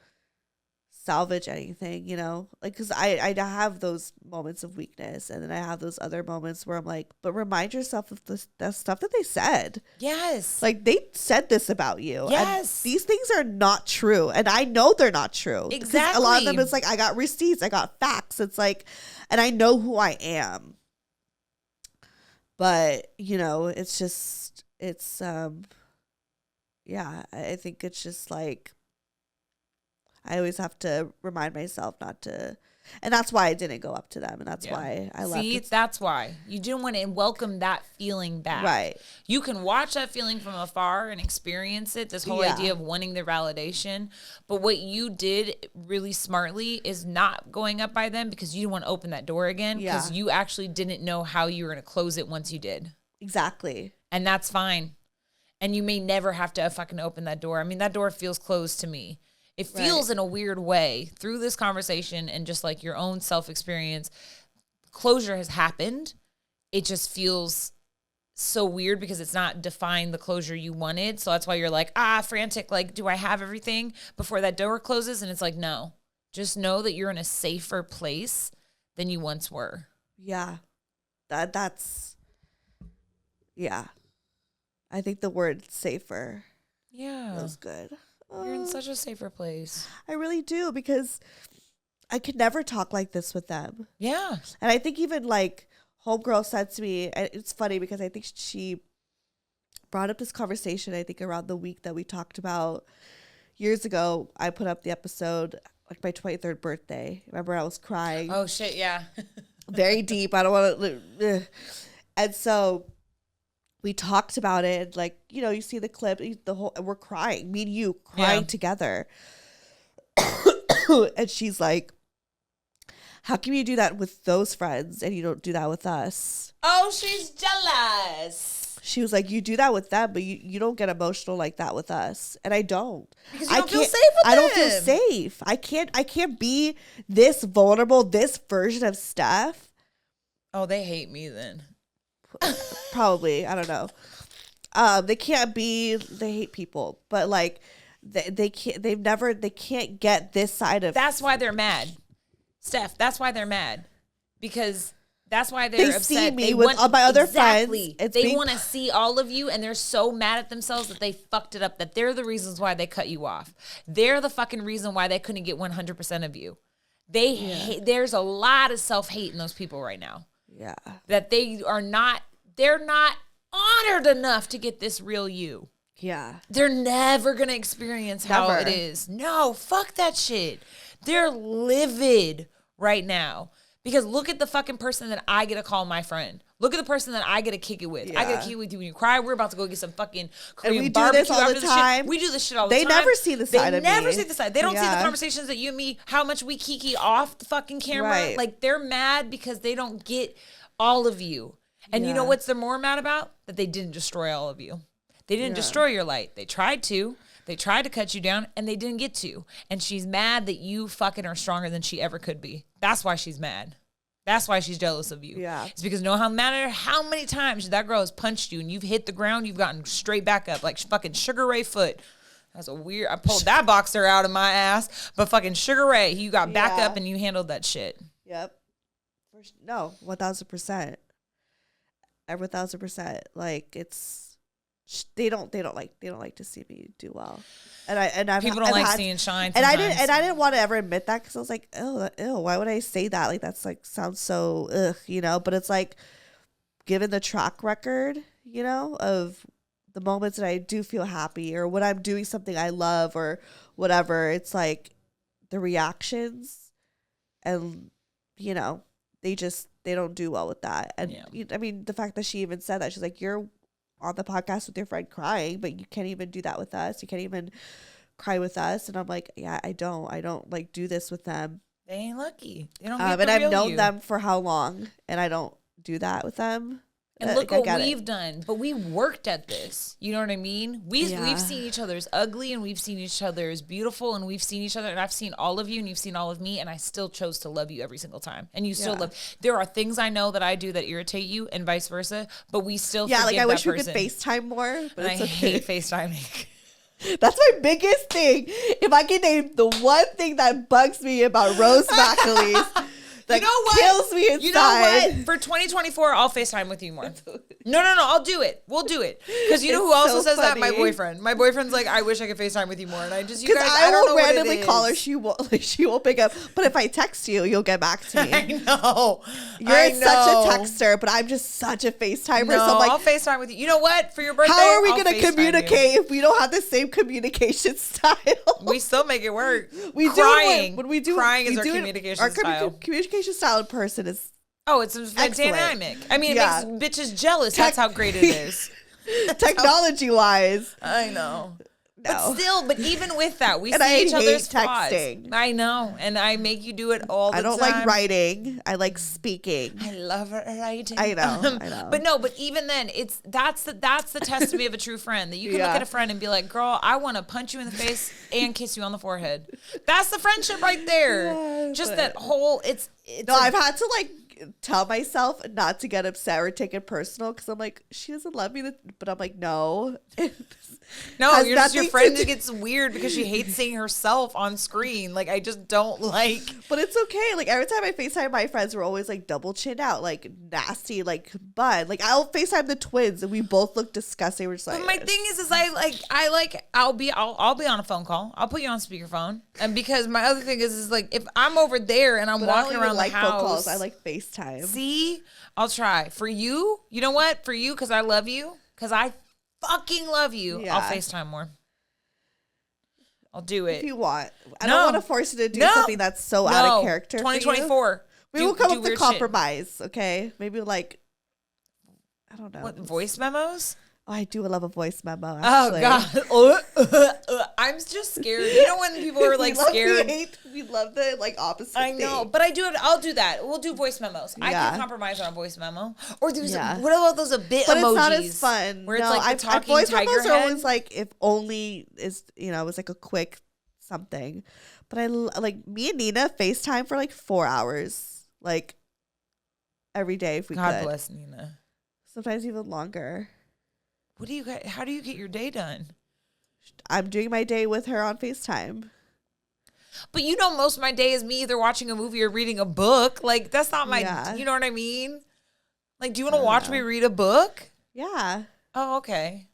salvage anything, you know, like, because I have those moments of weakness, and then I have those other moments where I'm like, but remind yourself of the stuff that they said. Yes. Like, they said this about you. Yes. And these things are not true, and I know they're not true. Exactly. A lot of them, it's like, I got receipts, I got facts. It's like, and I know who I am. But, you know, it's just, yeah, I think it's just like, I always have to remind myself not to. And that's why I didn't go up to them. And that's why I left. See, that's why. You didn't want to welcome that feeling back. Right. You can watch that feeling from afar and experience it, this whole idea of wanting the validation. But what you did really smartly is not going up by them because you didn't want to open that door again. Because you actually didn't know how you were going to close it once you did. Exactly. And that's fine. And you may never have to fucking open that door. I mean, that door feels closed to me. It feels in a weird way through this conversation and just like your own self-experience. Closure has happened. It just feels so weird because it's not defined the closure you wanted. So that's why you're like, frantic. Like, do I have everything before that door closes? And it's like, no. Just know that you're in a safer place than you once were. Yeah. That's. I think the word safer. Yeah. Feels good. You're in such a safer place. I really do, because I could never talk like this with them. Yeah. And I think even like homegirl said to me, and it's funny because I think she brought up this conversation, I think around the week that we talked about years ago. I put up the episode like my 23rd birthday. Remember, I was crying. Oh shit, yeah. Very deep. I don't want to. And so we talked about it, like, you know, you see the clip, we're crying, me and you crying together. And she's like, how can you do that with those friends and you don't do that with us? Oh, she's jealous. She was like, you do that with them, but you don't get emotional like that with us. And I don't. Because you don't feel safe with them. I don't feel safe. I can't be this vulnerable, this version of Steph. Oh, they hate me then. Probably, I don't know. They hate people, but like they can't get this side of. That's why they're mad, Steph. That's why they're mad, because that's why they're upset. See me with all my other friends. They want to see all of you, and they're so mad at themselves that they fucked it up. That they're the reasons why they cut you off. They're the fucking reason why they couldn't get 100% of you. There's a lot of self-hate in those people right now. Yeah. That they're not honored enough to get this real you. Yeah. They're never going to experience how it is. No, fuck that shit. They're livid right now. Because look at the fucking person that I get to call my friend. Look at the person that I get to kick it with. Yeah. I get to kick it with you when you cry. We're about to go get some fucking Korean and we do barbecue this all the time. We do this shit all the time. They never see the side of me. They never see the side. They don't see the conversations that you and me, how much we kiki off the fucking camera. Right. Like, they're mad because they don't get all of you. And you know what's they're more mad about? That they didn't destroy all of you. They didn't destroy your light. They tried to. They tried to cut you down, and they didn't get to. And she's mad that you fucking are stronger than she ever could be. That's why she's mad. That's why she's jealous of you. Yeah. It's because no matter how many times that girl has punched you and you've hit the ground, you've gotten straight back up like fucking Sugar Ray Foot. That's a weird. I pulled that boxer out of my ass, but fucking Sugar Ray, you got back up and you handled that shit. Yep. No, 1,000%. 1,000%. Like, it's they don't like to see me do well, and people don't like seeing shine. And I didn't want to ever admit that because I was like, ew, why would I say that? Like, that's like sounds so ugh, you know. But it's like, given the track record, you know, of the moments that I do feel happy or when I'm doing something I love or whatever, it's like the reactions, and you know, they don't do well with that. And I mean, the fact that she even said that, she's like, you're on the podcast with your friend crying, but you can't even do that with us. You can't even cry with us. And I'm like, yeah, I don't like do this with them. They ain't lucky. They don't get and I've known them for how long, and I don't do that with them. And look what we've done. But we worked at this. You know what I mean? We've seen each other as ugly, and we've seen each other as beautiful, and we've seen each other, and I've seen all of you, and you've seen all of me, and I still chose to love you every single time. And you still love. There are things I know that I do that irritate you, and vice versa, but we still forgive like I wish that we could FaceTime more. But and I hate FaceTiming. That's my biggest thing. If I can name the one thing that bugs me about Rose McAleese, That you know what? kills me inside. You know what? For 2024, I'll FaceTime with you more. No. I'll do it. We'll do it. Because you know who also says that? My boyfriend. My boyfriend's like, I wish I could FaceTime with you more. And I just, you guys, I don't know what it is. I will randomly call her. She won't pick up. But if I text you, you'll get back to me. I know. You're such a texter, but I'm just such a FaceTimer. No, so I'm like, I'll FaceTime with you. You know what? For your birthday, how are we going to communicate if we don't have the same communication style? We still make it work. We crying. do when we do crying is our communication style. Our communication style in person is it's dynamic. I mean, it makes bitches jealous. That's how great it is. Technology wise, I know. No. But even with that, we see each other's texting. I know, and I make you do it all the time. I don't like writing. I like speaking. I love writing. I know. But even then, that's the test to me of a true friend. That you can look at a friend and be like, "Girl, I want to punch you in the face and kiss you on the forehead." That's the friendship right there. Yeah, just that whole. I've had to like tell myself not to get upset or take it personal because I'm like, she doesn't love me, but I'm like, no. No, you're just your friend that gets weird because she hates seeing herself on screen. Like, I just don't like. But it's okay. Like, every time I FaceTime my friends, we're always like double chin out, like nasty, like bud. Like, I'll FaceTime the twins and we both look disgusting. We're just like, but my thing is I'll be on a phone call. I'll put you on speakerphone. And because my other thing is like, if I'm over there and I'm walking around the house. Phone calls. I like FaceTime. See, I'll try. For you, you know what? For you, because I love you, because I fucking love you, I'll FaceTime more. I'll do it. If you want. I don't want to force you to do something that's so out of character. 2024. We will come up with a compromise, okay? Maybe like, I don't know. What, voice memos? Oh, I do love a voice memo, actually. Oh, God. I'm just scared. You know when people are like scared? We love the like opposite I know, thing. but I'll do that. We'll do voice memos. I can compromise on a voice memo. Or what about those a bit but emojis? But it's not as fun. Where it's like the talking voice tiger memos head. are always like, if only is, it was like a quick something. But I like, me and Nina FaceTime for like 4 hours. Like, every day if we could. God bless Nina. Sometimes even longer. How do you get your day done? I'm doing my day with her on FaceTime. But most of my day is me either watching a movie or reading a book. Like, that's not my, you know what I mean? Like, do you want to watch me read a book? Yeah. Oh, okay.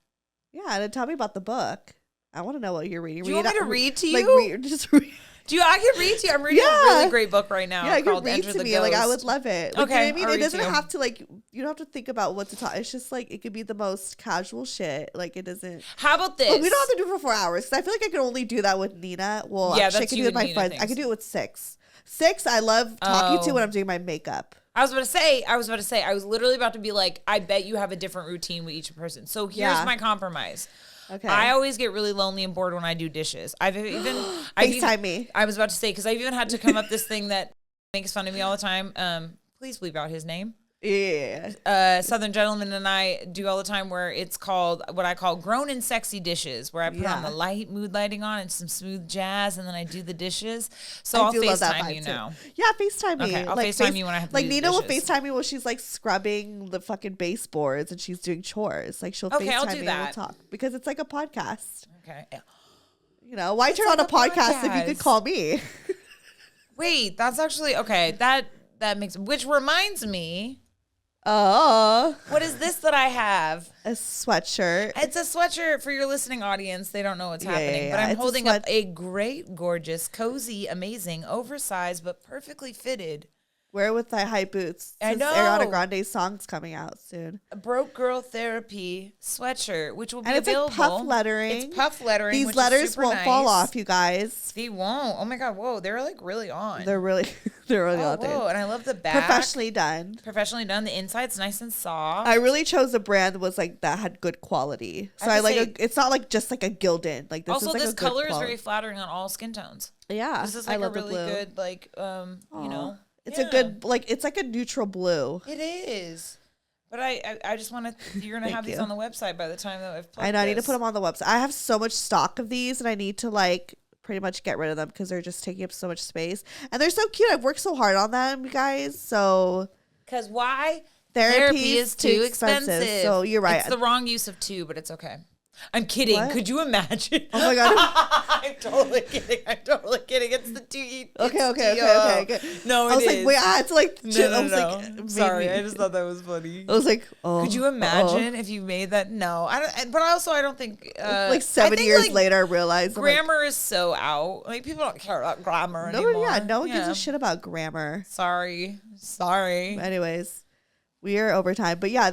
Yeah, and tell me about the book. I want to know what you're reading. Do you want me to read to you? Like, just read. I can read to you. I'm reading a really great book right now. Yeah, you can read to me. Like, I would love it. Like, okay. You know what I mean? It doesn't have to, like, you don't have to think about what to talk. It's just, like, it could be the most casual shit. Like, it doesn't. How about this? But we don't have to do it for 4 hours. Because I feel like I can only do that with Nina. Well, actually, I can do it with my friends. I can do it with 6. 6, I love talking to when I'm doing my makeup. I was about to say, I was literally about to be like, I bet you have a different routine with each person. So here's my compromise. Okay. I always get really lonely and bored when I do dishes. FaceTime me. I was about to say, because I've even had to come up this thing that makes fun of me all the time. Please bleep out his name. Yeah. Southern Gentleman and I do all the time, where it's called what I call grown and sexy dishes, where I put on the mood lighting on and some smooth jazz, and then I do the dishes. So I'll FaceTime you now. Yeah, FaceTime me. Okay, I'll FaceTime you when I have to do Nina will dishes. FaceTime me while she's like scrubbing the fucking baseboards and she's doing chores. Like, she'll FaceTime me and we'll talk, because it's like a podcast. Okay. Why turn on a podcast if you could call me? Wait, that's actually okay. That makes, which reminds me. Oh. What is this that I have? A sweatshirt. It's a sweatshirt for your listening audience. They don't know what's happening. But I'm holding up a great, gorgeous, cozy, amazing, oversized, but perfectly fitted. Wear it with thy high boots. I know. Ariana Grande's song's coming out soon. A Broke Girl Therapy sweatshirt, which will be available. And it's like puff lettering. It's puff lettering. These letters won't fall off, you guys. They won't. Oh my God. Whoa. They're like really on. They're really on. Whoa. And I love the back. Professionally done. The inside's nice and soft. I really chose a brand that was like, that had good quality. So it's not like just like a Gildan. Like, this also, is like this a good color quality. is very flattering on all skin tones. Yeah. This is like a really good, like, you know. It's a good, like, it's like a neutral blue. It is. But I just want to, you're going to have these on the website by the time that I've plugged I know, I need to put them on the website. I have so much stock of these, and I need to, like, pretty much get rid of them because they're just taking up so much space. And they're so cute. I've worked so hard on them, you guys. So. Because why? Therapy is too expensive. So you're right. It's the wrong use of two, but it's okay. I'm kidding. What? Could you imagine? Oh my God. I'm totally kidding. It's the T. Okay. No, I was like, wait, I had to like. No. Sorry, I just thought that was funny. I was like, oh. Could you imagine if you made that? No, I don't. But also, I don't think. Like 7 years later, I realized grammar is so out. Like people don't care about grammar anymore. No one gives a shit about grammar. Sorry. Anyways, we are over time, but yeah,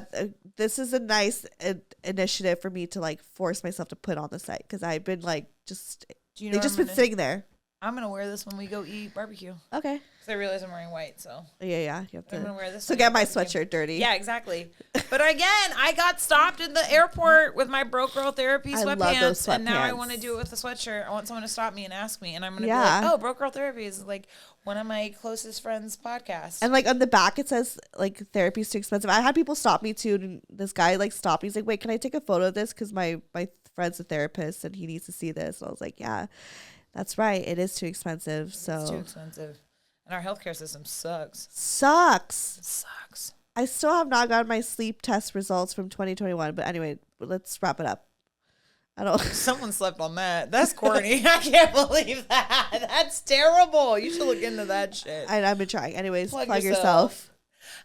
this is a nice initiative for me to like force myself to put on the site because I've been like been sitting there. I'm gonna wear this when we go eat barbecue. Okay. Because I realize I'm wearing white, so yeah. You have to. I'm gonna wear this. So get my sweatshirt dirty. Yeah, exactly. But again, I got stopped in the airport with my broke girl therapy sweatpants, love those sweatpants. and now I want to do it with a sweatshirt. I want someone to stop me and ask me, and I'm gonna be Yeah. like, "Oh, broke girl therapy is like one of my closest friends' podcasts." And like on the back it says like therapy's too expensive. I had people stop me too. And this guy like stopped me. He's like, "Wait, can I take a photo of this? Because my friend's a therapist and he needs to see this." And I was like, "Yeah, that's right. It is too expensive." So it's too expensive, and our healthcare system sucks. Sucks. It sucks. I still have not gotten my sleep test results from 2021. But anyway, let's wrap it up. I don't. Someone slept on that. That's corny. I can't believe that. That's terrible. You should look into that shit. I've been trying. Anyways, plug yourself.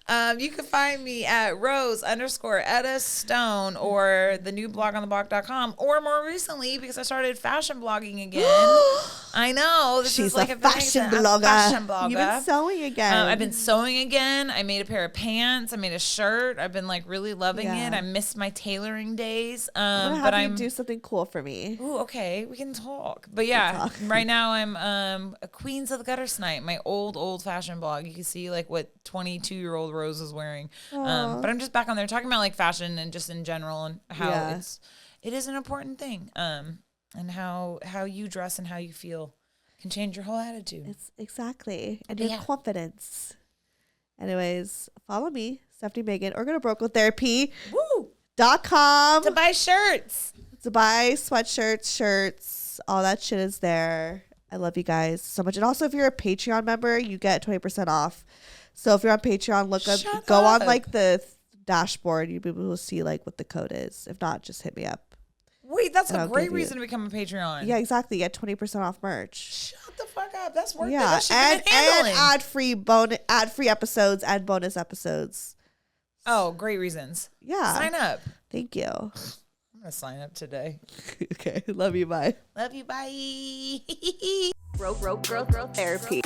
You can find me at Rose_Etta Stone or the new blogontheblock.com, or more recently, because I started fashion blogging again. I know. She's is like a fashion blogger. You've been sewing again. I've been sewing again. I made a pair of pants. I made a shirt. I've been like really loving it. I missed my tailoring days. I'm gonna have you do something cool for me. Ooh, okay. We can talk. But yeah, right now I'm a Queens of the Gutter Snipe, my old fashion blog. You can see like what 22-year-old Rose is wearing. But I'm just back on there talking about like fashion and just in general and how it is an important thing. And how you dress and how you feel can change your whole attitude. It's exactly. And your confidence. Anyways, follow me, Stefanie Maegan, or go to brokewiththerapy.com to buy shirts. To buy sweatshirts, shirts, all that shit is there. I love you guys so much. And also, if you're a Patreon member, you get 20% off. So if you're on Patreon, go on like the dashboard. You'll be able to see like what the code is. If not, just hit me up. Wait, that's a great reason to become a Patreon. Yeah, exactly. Get 20% off merch. Shut the fuck up. That's worth it. Yeah, and ad-free episodes and bonus episodes. Oh, great reasons. Yeah. Sign up. Thank you. I'm gonna sign up today. Okay. Love you. Bye. Love you. Bye. Broke girl therapy.